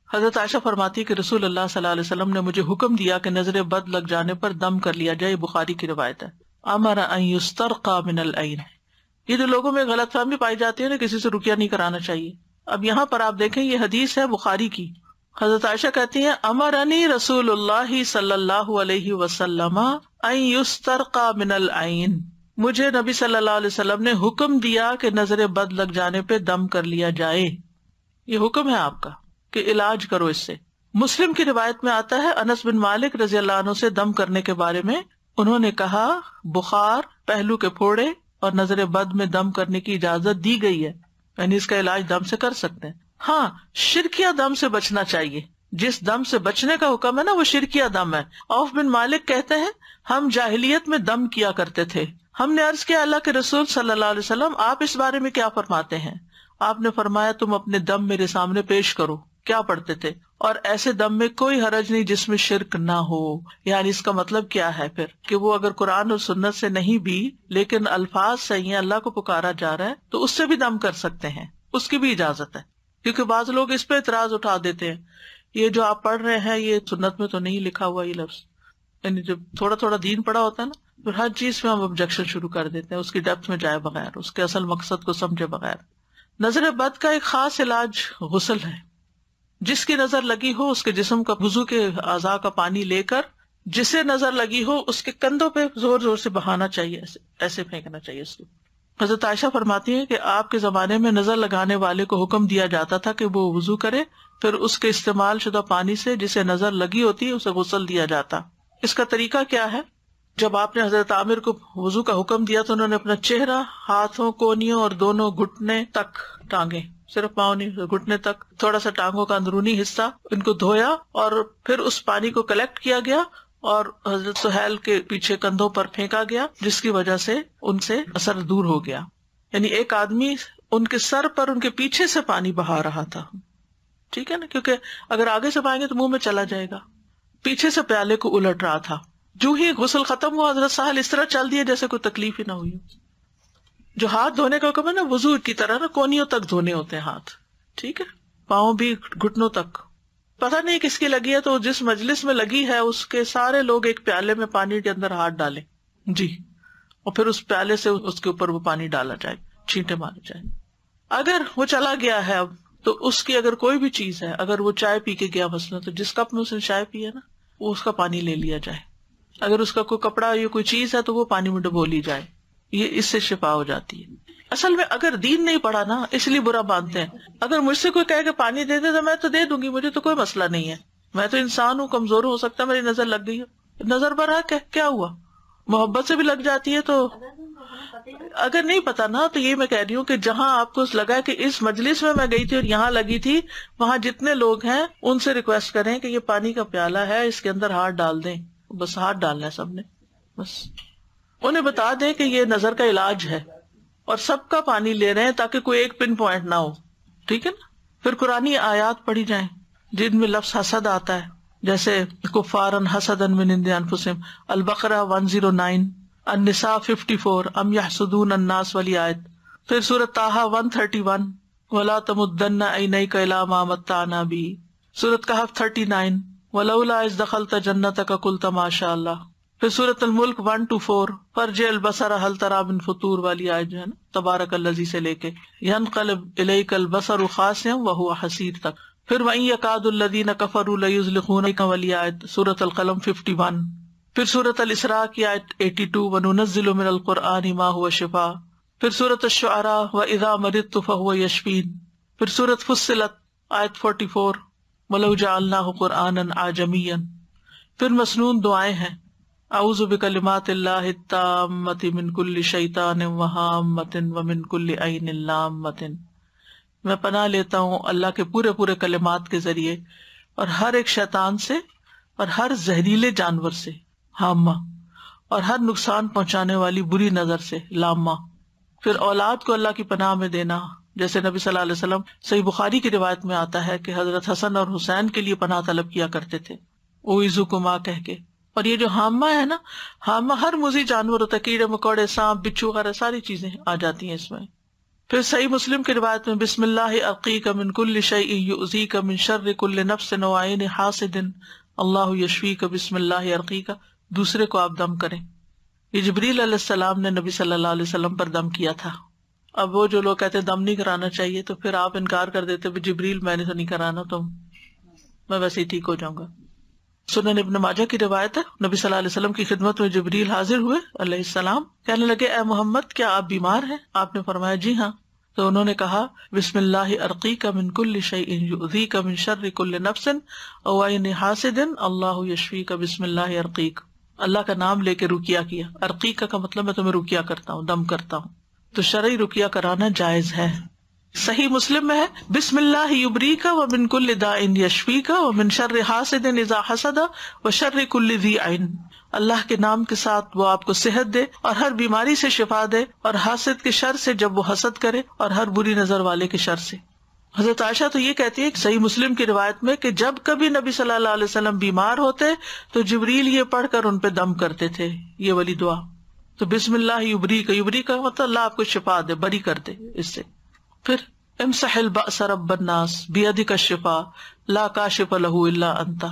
حضرت عائشہ فرماتی کہ رسول اللہ صلی اللہ علیہ وسلم نے مجھے حکم دیا کہ نظر بد لگ جانے پر دم کر لیا جائے, بخاری کی روایت ہے. امر ان یسترقى من العین, یہ جو لوگوں میں غلط فہمی پائی جاتی ہے نا, کسی سے رقیہ نہیں کرانا چاہیے. اب یہاں پر آپ دیکھیں یہ حدیث ہے بخاری کی. حضرت عائشہ کہتی ہیں امرنی رسول اللہ صلی اللہ علیہ وسلم ان یسترقى من العین, مجھے نبی صلی اللہ علیہ وسلم نے حکم دیا کہ نظر بد لگ جانے پہ دم کر لیا جائے. یہ حکم ہے آپ کا کہ علاج کرو اس سے. مسلم کی روایت میں آتا ہے انس بن مالک رضی اللہ عنہ سے دم کرنے کے بارے میں, انہوں نے کہا بخار, پہلو کے پھوڑے اور نظر بد میں دم کرنے کی اجازت دی گئی ہے, یعنی اس کا علاج دم سے کر سکتے ہیں. ہاں, شرکیہ دم سے بچنا چاہیے. جس دم سے بچنے کا حکم ہے نا وہ شرکیہ دم ہے. عوف بن مالک کہتے ہیں ہم جاہلیت میں دم کیا کرتے تھے. ہم نے عرض کیا اللہ کے رسول صلی اللہ علیہ وسلم آپ اس بارے میں کیا فرماتے ہیں؟ آپ نے فرمایا تم اپنے دم میرے سامنے پیش کرو. کیا پڑھتے تھے؟ اور ایسے دم میں کوئی حرج نہیں جس میں شرک نہ ہو. یعنی اس کا مطلب کیا ہے پھر کہ وہ اگر قرآن اور سنت سے نہیں بھی لیکن الفاظ صحیح ہیں, اللہ کو پکارا جا رہا ہے, تو اس سے بھی دم کر سکتے ہیں, اس کی بھی اجازت ہے. کیونکہ بعض لوگ اس پہ اعتراض اٹھا دیتے ہیں, یہ جو آپ پڑھ رہے ہیں یہ سنت میں تو نہیں لکھا ہوا یہ لفظ. یعنی جب تھوڑا تھوڑا دین پڑا ہوتا ہے نا, پھر ہر چیز میں ہم آبجیکشن شروع کر دیتے ہیں, اس کی ڈیپتھ میں جائے بغیر, اس کے اصل مقصد کو سمجھے بغیر. نظر بد کا ایک خاص علاج غسل ہے. جس کی نظر لگی ہو اس کے جسم کا وضو کے اعضاء کا پانی لے کر جسے نظر لگی ہو اس کے کندھوں پہ زور زور سے بہانا چاہیے, ایسے پھینکنا چاہیے اس کو. حضرت عائشہ فرماتی ہیں کہ آپ کے زمانے میں نظر لگانے والے کو حکم دیا جاتا تھا کہ وہ وضو کرے, پھر اس کے استعمال شدہ پانی سے جسے نظر لگی ہوتی ہے اسے غسل دیا جاتا. اس کا طریقہ کیا ہے؟ جب آپ نے حضرت عامر کو وضو کا حکم دیا تو انہوں نے اپنا چہرہ, ہاتھوں, کونیوں اور دونوں گھٹنے تک ٹانگیں, صرف پاؤں نہیں, گھٹنے تک تھوڑا سا ٹانگوں کا اندرونی حصہ, ان کو دھویا اور پھر اس پانی کو کلیکٹ کیا گیا اور حضرت سہیل کے پیچھے کندھوں پر پھینکا گیا, جس کی وجہ سے ان سے اثر دور ہو گیا. یعنی ایک آدمی ان کے سر پر ان کے پیچھے سے پانی بہا رہا تھا, ٹھیک ہے نا, کیونکہ اگر آگے سے پائیں گے تو منہ میں چلا جائے گا. پیچھے سے پیالے کو الٹ رہا تھا. جو ہی غسل ختم ہوا حضرت سہیل اس طرح چل دیے جیسے کوئی تکلیف ہی نہ ہوئی. جو ہاتھ دھونے کا حکم ہے نا, وضو کی طرح نا کونیوں تک دھونے ہوتے ہیں ہاتھ, ٹھیک ہے, پاؤں بھی گھٹنوں تک. پتہ نہیں کس کی لگی ہے, تو جس مجلس میں لگی ہے اس کے سارے لوگ ایک پیالے میں پانی کے اندر ہاتھ ڈالیں جی, اور پھر اس پیالے سے اس کے اوپر وہ پانی ڈالا جائے, چھینٹے مارے جائیں. اگر وہ چلا گیا ہے اب تو اس کی اگر کوئی بھی چیز ہے, اگر وہ چائے پی کے گیا مثلا, تو جس کپ میں اس نے چائے پی ہے نا وہ اس کا پانی لے لیا جائے. اگر اس کا کوئی کپڑا یا کوئی چیز ہے تو وہ پانی میں ڈبو لی جائے, یہ اس سے شفا ہو جاتی ہے. اصل میں اگر دین نہیں پڑھا نا اس لیے برا مانتے ہیں. اگر مجھ سے کوئی کہے کہ پانی دے دے تو میں تو دے دوں گی, مجھے تو کوئی مسئلہ نہیں ہے, میں تو انسان ہوں, کمزور ہو سکتا ہے, میری نظر لگ گئی ہے, نظر پر ہے کیا ہوا, محبت سے بھی لگ جاتی ہے. تو اگر نہیں پتا نا, تو یہ میں کہہ رہی ہوں کہ جہاں آپ کو لگا کہ اس مجلس میں گئی تھی اور یہاں لگی تھی, وہاں جتنے لوگ ہیں ان سے ریکویسٹ کریں کہ یہ پانی کا پیالہ ہے, اس کے اندر ہاتھ ڈال دیں, بس ہاتھ ڈالنا ہے سب نے, بس انہیں بتا دیں کہ یہ نظر کا علاج ہے اور سب کا پانی لے رہے ہیں تاکہ کوئی ایک پن پوائنٹ نہ ہو, ٹھیک ہے نا. پھر قرآنی آیات پڑھی جائیں جن میں لفظ حسد آتا ہے, جیسے کفارن حسدن من عند انفسہم, البقرہ 109, النساء 54, ام یحسدون الناس والی آیت. پھر سورۃ طٰہٰ 131, ولا تمدن عینیک الی ما متعنا بہ. سورۃ کہف 39, ولولا اذ دخلت جنتک قلت ما شاء اللہ. پھر سورۃ الملک 1-4, فرجع البصر هل تری من فطور والی آیت جو ہے نا, تبارک الذی سے لے کے ینقلب الیک البصر خاسئا وهو حسیر تک. پھر وَإِن يَكَادُ الَّذِينَ كَفَرُوا لَيُزْلِقُونَكَ والی آیت, سورۃ القلم 51. پھر سورۃ الاسراء کی آیت 82, وَنُنَزِّلُ مِنَ الْقُرْآنِ مَا هُوَ شِفَاءٌ. پھر سورۃ الشعراء, وَإِذَا مَرِضْتُ فَهُوَ يَشْفِينِ. پھر سورۃ فصلت آیت 44, وَلَوْ جَعَلْنَاهُ قُرْآنًا أَعْجَمِيًّا. پھر مسنون دعائیں ہیں, اعوذ بکلمات اللہ التامۃ من کل شیطان وہامۃ ومن کل عین لامۃ. میں پناہ لیتا ہوں اللہ کے پورے پورے کلمات کے ذریعے اور ہر ایک شیطان سے اور ہر زہریلے جانور سے, ہامہ, اور ہر نقصان پہنچانے والی بری نظر سے, لامہ. پھر اولاد کو اللہ کی پناہ میں دینا, جیسے نبی صلی اللہ علیہ وسلم صحیح بخاری کی روایت میں آتا ہے کہ حضرت حسن اور حسین کے لیے پناہ طلب کیا کرتے تھے, اعوذکما کہہ کے. اور یہ جو حامہ ہے نا, حامہ ہر موذی جانور ہوتا ہے, کیڑے مکوڑے, سانپ, بچھو وغیرہ ساری چیزیں آ جاتی ہیں اس میں. پھر صحیح مسلم کی روایت میں بسم اللہ ارقیک من کل شیء یؤذیک من شر کل نفس وعین حاسد اللہ یشفیک بسم اللہ ارقیک. دوسرے کو آپ دم کریں. یہ جبریل علیہ السلام نے نبی صلی اللہ علیہ وسلم پر دم کیا تھا. اب وہ جو لوگ کہتے ہیں دم نہیں کرانا چاہیے, تو پھر آپ انکار کر دیتے جبریل میں نے تو نہیں کرانا, تو میں ویسے ہی ٹھیک ہو جاؤں گا. سنن ابن ماجہ کی روایت ہے, نبی صلی اللہ علیہ وسلم کی خدمت میں جبریل حاضر ہوئے علیہ السلام, کہنے لگے اے محمد کیا آپ بیمار ہیں؟ آپ نے فرمایا جی ہاں. تو انہوں نے کہا بسم اللہ ارقیک من کل شیء یؤذیک من شر کل نفس او عین حاسد اللہ یشفیک بسم اللہ ارقیک. اللہ کا نام لے کے رقیہ کیا. ارقیک کا مطلب میں تمہیں رقیہ کرتا ہوں, دم کرتا ہوں. تو شرعی رقیہ کرانا جائز ہے. صحیح مسلم میں ہے بسم اللہ یبریک ومن کل داء یشفیک ومن شر حاسد اذا حسد وشر کل ذی عین. اللہ کے نام کے ساتھ وہ آپ کو صحت دے اور ہر بیماری سے شفا دے, اور حاسد کے شر سے جب وہ حسد کرے, اور ہر بری نظر والے کے شر سے. حضرت عائشہ تو یہ کہتی ہے کہ صحیح مسلم کی روایت میں کہ جب کبھی نبی صلی اللہ علیہ وسلم بیمار ہوتے تو جبریل یہ پڑھ کر ان پہ دم کرتے تھے، یہ والی دعا. تو بسم اللہ یبری کا مطلب اللہ آپ کو شفا دے، بری کر دے اس سے. پھر امسح البأس رب الناس بیدک الشفاء لا کاشف لہ الا انت،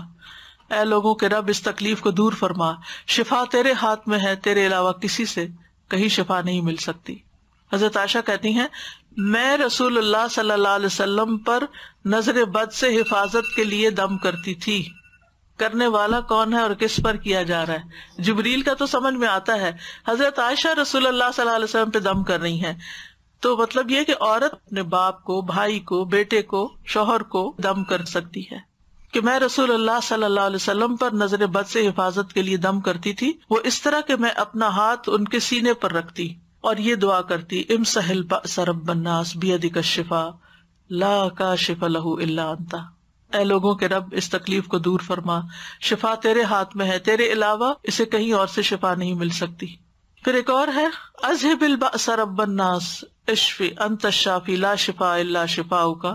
اے لوگوں کے رب اس تکلیف کو دور فرما، شفا تیرے ہاتھ میں ہے، تیرے علاوہ کسی سے کہیں شفا نہیں مل سکتی. حضرت عائشہ کہتی ہیں میں رسول اللہ صلی اللہ علیہ وسلم پر نظر بد سے حفاظت کے لیے دم کرتی تھی. کرنے والا کون ہے اور کس پر کیا جا رہا ہے؟ جبریل کا تو سمجھ میں آتا ہے. حضرت عائشہ رسول اللہ صلی اللہ علیہ وسلم پہ دم کر رہی ہیں، تو مطلب یہ کہ عورت اپنے باپ کو، بھائی کو، بیٹے کو، شوہر کو دم کر سکتی ہے کہ میں رسول اللہ صلی اللہ علیہ وسلم پر نظر بد سے حفاظت کے لیے دم کرتی تھی، وہ اس طرح کہ میں اپنا ہاتھ ان کے سینے پر رکھتی اور یہ دعا کرتی امسح البأس رب الناس بیدک الشفاء لا کاشف لہ الا انت، اے لوگوں کے رب اس تکلیف کو دور فرما، شفا تیرے ہاتھ میں ہے، تیرے علاوہ اسے کہیں اور سے شفا نہیں مل سکتی. پھر ایک اور ہے اذهب البأس رب الناس اشف انت الشافی لا شفاء الا شفاؤک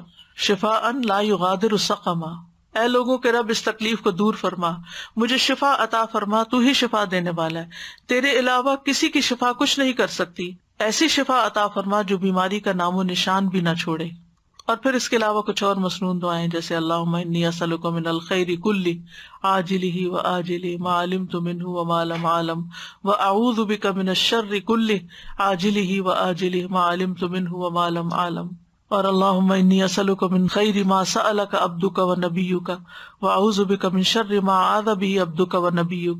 شفاء لا یغادر سقما، اے لوگوں کے رب اس تکلیف کو دور فرما، مجھے شفا عطا فرما، تو ہی شفا دینے والا ہے، تیرے علاوہ کسی کی شفا کچھ نہیں کر سکتی، ایسی شفا عطا فرما جو بیماری کا نام و نشان بھی نہ چھوڑے. اور پھر اس کے علاوہ کچھ اور مسنون دعائیں جیسے اللہم انی اسألک من الخیر کلہ عاجلہ وآجلہ ما علمت منہ وما لم اعلم واعوذ بک من الشر کلہ عاجلہ وآجلہ ما علمت منہ وما لم اعلم. اور اللہم انی اسألک من خیر ما سألک عبدک ونبیک واعوذ بک من شر ما عاذ بہ عبدک ونبیک.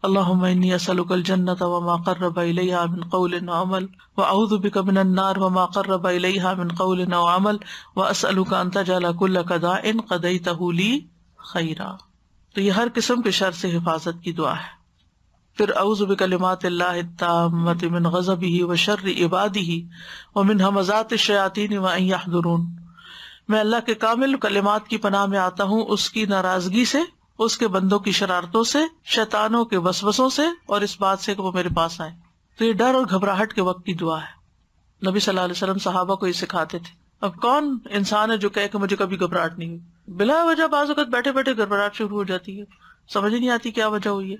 اللہم انی اسألک الجنۃ وما قرب الیہا من قول وعمل واعوذ بک من النار وما قرب الیہا من قول وعمل واسألک ان تجعل کل قضاء قضیتہ لی خیرا. تو یہ ہر قسم کے شر سے حفاظت کی دعا ہے. پھر اعوذ بکلمات اللہ التامۃ من غضبہ وشر عبادہ ومن ھمزات الشیاطین وان یحضرون، میں اللہ کے کامل کلمات کی پناہ میں آتا ہوں اس کی ناراضگی سے، اس کے بندوں کی شرارتوں سے، شیطانوں کے وسوسوں سے، اور اس بات سے کہ وہ میرے پاس آئیں. تو یہ ڈر اور گھبراہٹ کے وقت کی دعا ہے. نبی صلی اللہ علیہ وسلم صحابہ کو یہ سکھاتے تھے. اب کون انسان ہے جو کہے کہ مجھے کبھی گھبراہٹ نہیں ہوئی؟ بلا وجہ بعض اوقات بیٹھے بیٹھے گھبراہٹ شروع ہو جاتی ہے، سمجھ ہی نہیں آتی کیا وجہ ہوئی ہے.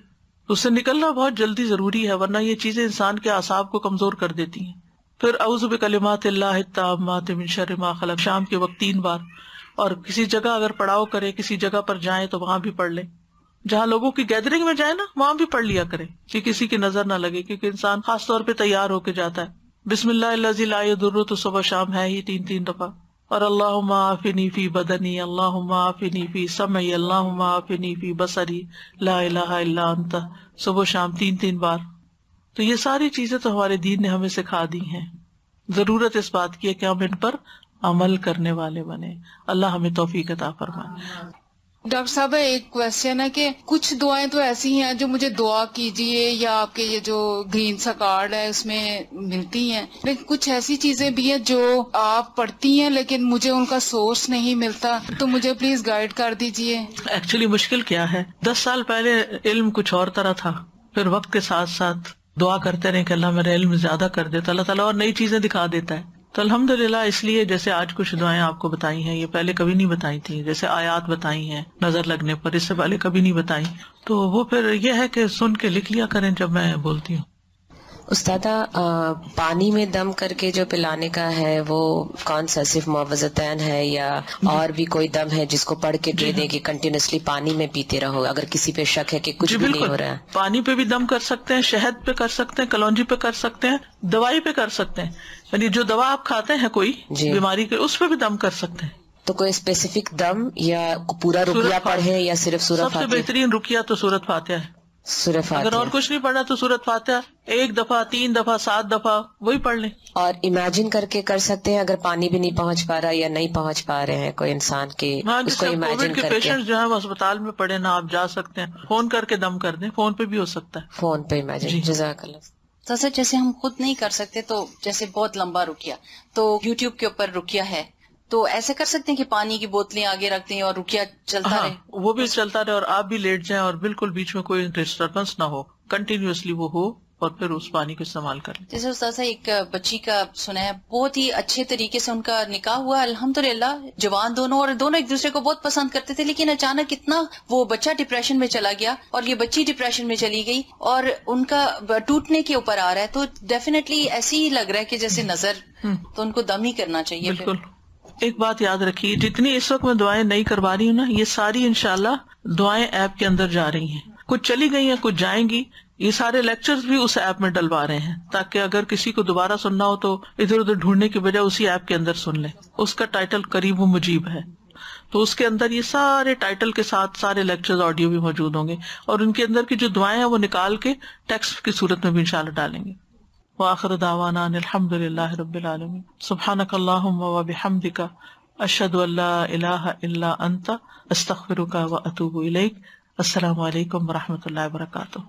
اس سے نکلنا بہت جلدی ضروری ہے، ورنہ یہ چیزیں انسان کے اعصاب کو کمزور کر دیتی ہیں. پھر اعوذ بکلمات اللہ التامات من شر ما خلق شام کے وقت 3 بار. اور کسی جگہ اگر پڑاؤ کرے، کسی جگہ پر جائیں تو وہاں بھی پڑھ لیں. جہاں لوگوں کی گیدرنگ میں جائیں نا وہاں بھی پڑھ لیا کریں کہ کسی کی نظر نہ لگے، کیونکہ انسان خاص طور پہ تیار ہو کے جاتا ہے. بسم اللہ الذی لا یضر تو صبح شام ہے ہی 3 دفعہ. اور اللہم عافنی فی بدنی، اللہم عافنی فی سمعی، اللہم عافنی فی بصری، لا الہ الا انت، صبح شام 3 بار. تو یہ ساری چیزیں تو ہمارے دین نے ہمیں سکھا دی ہیں. ضرورت اس بات کی ہے کہ ہم ان پر عمل کرنے والے بنے. اللہ ہمیں توفیق عطا فرمائے. ڈاکٹر صاحب ایک کوشچن ہے کہ کچھ دعائیں تو ایسی ہیں جو مجھے دعا کیجیے یا آپ کے یہ جو گرین سا کارڈ ہے اس میں ملتی ہیں، لیکن کچھ ایسی چیزیں بھی ہیں جو آپ پڑھتی ہیں لیکن مجھے ان کا سورس نہیں ملتا، تو مجھے پلیز گائیڈ کر دیجیے. ایکچولی مشکل کیا ہے، 10 سال پہلے علم کچھ اور طرح تھا، پھر وقت کے ساتھ ساتھ دعا کرتے رہے کہ اللہ میرا علم زیادہ کر دے تو اللہ تعالیٰ اور نئی چیزیں دکھا دیتا ہے. تو الحمدللہ اس لیے جیسے آج کچھ دعائیں آپ کو بتائی ہیں یہ پہلے کبھی نہیں بتائی تھی، جیسے آیات بتائی ہیں نظر لگنے پر، اس سے پہلے کبھی نہیں بتائی. تو وہ پھر یہ ہے کہ سن کے لکھ لیا کریں جب میں بولتی ہوں. استاذہ پانی میں دم کر کے جو پلانے کا ہے وہ کون سا، صرف معوذتین ہے یا اور بھی کوئی دم ہے جس کو پڑھ کے دے دیں کہ کنٹینیوسلی پانی میں پیتے رہو اگر کسی پہ شک ہے کہ کچھ بھی نہیں ہو رہا ہے؟ پانی پہ بھی دم کر سکتے ہیں، شہد پہ کر سکتے ہیں، کلونجی پہ کر سکتے ہیں، دوائی پہ کر سکتے ہیں، یعنی جو دوا آپ کھاتے ہیں کوئی بیماری کے اس پہ بھی دم کر سکتے ہیں. تو کوئی اسپیسیفک دم یا پورا رقیہ پڑھے یا صرف سورۃ فاتحہ؟ سب سے بہترین رقیہ تو سورۃ فاتحہ ہے. سورۃ فاتحہ، اگر اور کچھ نہیں پڑھنا تو سورۃ فاتحہ 1 دفعہ 3 دفعہ 7 دفعہ وہی پڑھ لیں. اور امیجن کر کے کر سکتے ہیں اگر پانی بھی نہیں پہنچ پا رہا یا نہیں پہنچ پا رہے ہیں کوئی انسان کے، اس کو امیجن کر کے. پیشنٹ جو ہے وہ اسپتال میں پڑے نا، آپ جا سکتے ہیں فون کر کے دم کر دیں، فون پہ بھی ہو سکتا ہے، فون پہ امیجن. جزاک اللہ. تو سر جیسے ہم خود نہیں کر سکتے تو جیسے بہت لمبا رکیہ تو یوٹیوب کے اوپر رکیہ ہے، تو ایسے کر سکتے ہیں کہ پانی کی بوتلیں آگے رکھ دیں اور رکیہ چلتا رہے؟ وہ بھی چلتا رہے اور آپ بھی لیٹ جائیں اور بالکل بیچ میں کوئی ڈسٹربنس نہ ہو، کنٹینیوسلی وہ ہو اور پھر اس پانی کو استعمال کر لیں. جیسے استاذہ ایک بچی کا سنا ہے بہت ہی اچھے طریقے سے ان کا نکاح ہوا الحمدللہ، جوان دونوں، اور دونوں ایک دوسرے کو بہت پسند کرتے تھے، لیکن اچانک اتنا وہ بچہ ڈپریشن میں چلا گیا اور یہ بچی ڈپریشن میں چلی گئی اور ان کا بالکل کے اوپر آ رہا ہے. تو ڈیفینیٹلی ایسے ہی لگ رہا ہے کہ جیسے نظر، تو ان کو دم ہی کرنا چاہیے. بالکل. ایک بات یاد رکھیے، جتنی اس وقت میں دعائیں نہیں کروا رہی ہوں نا، یہ ساری انشاءاللہ دعائیں ایپ کے اندر جا رہی ہیں. کچھ چلی گئی ہیں، کچھ جائیں گی. یہ سارے لیکچرز بھی اس ایپ میں ڈلوا رہے ہیں تاکہ اگر کسی کو دوبارہ سننا ہو تو ادھر ادھر ڈھونڈنے کی بجائے اسی ایپ کے اندر سن لیں. اس کا ٹائٹل قریب و مجیب ہے، تو اس کے اندر یہ سارے ٹائٹل کے ساتھ سارے لیکچرز آڈیو بھی موجود ہوں گے، اور ان کے اندر کی جو دعائیں ہیں وہ نکال کے ٹیکسٹ کی صورت میں بھی انشاءاللہ ڈالیں گے. وآخر دعوانا ان الحمد للہ رب العالمین. سبحانک اللہم وبحمدک، اشہد ان لا الہ الا انت، استغفرک واتوب الیک. السلام علیکم ورحمۃ اللہ وبرکاتہ.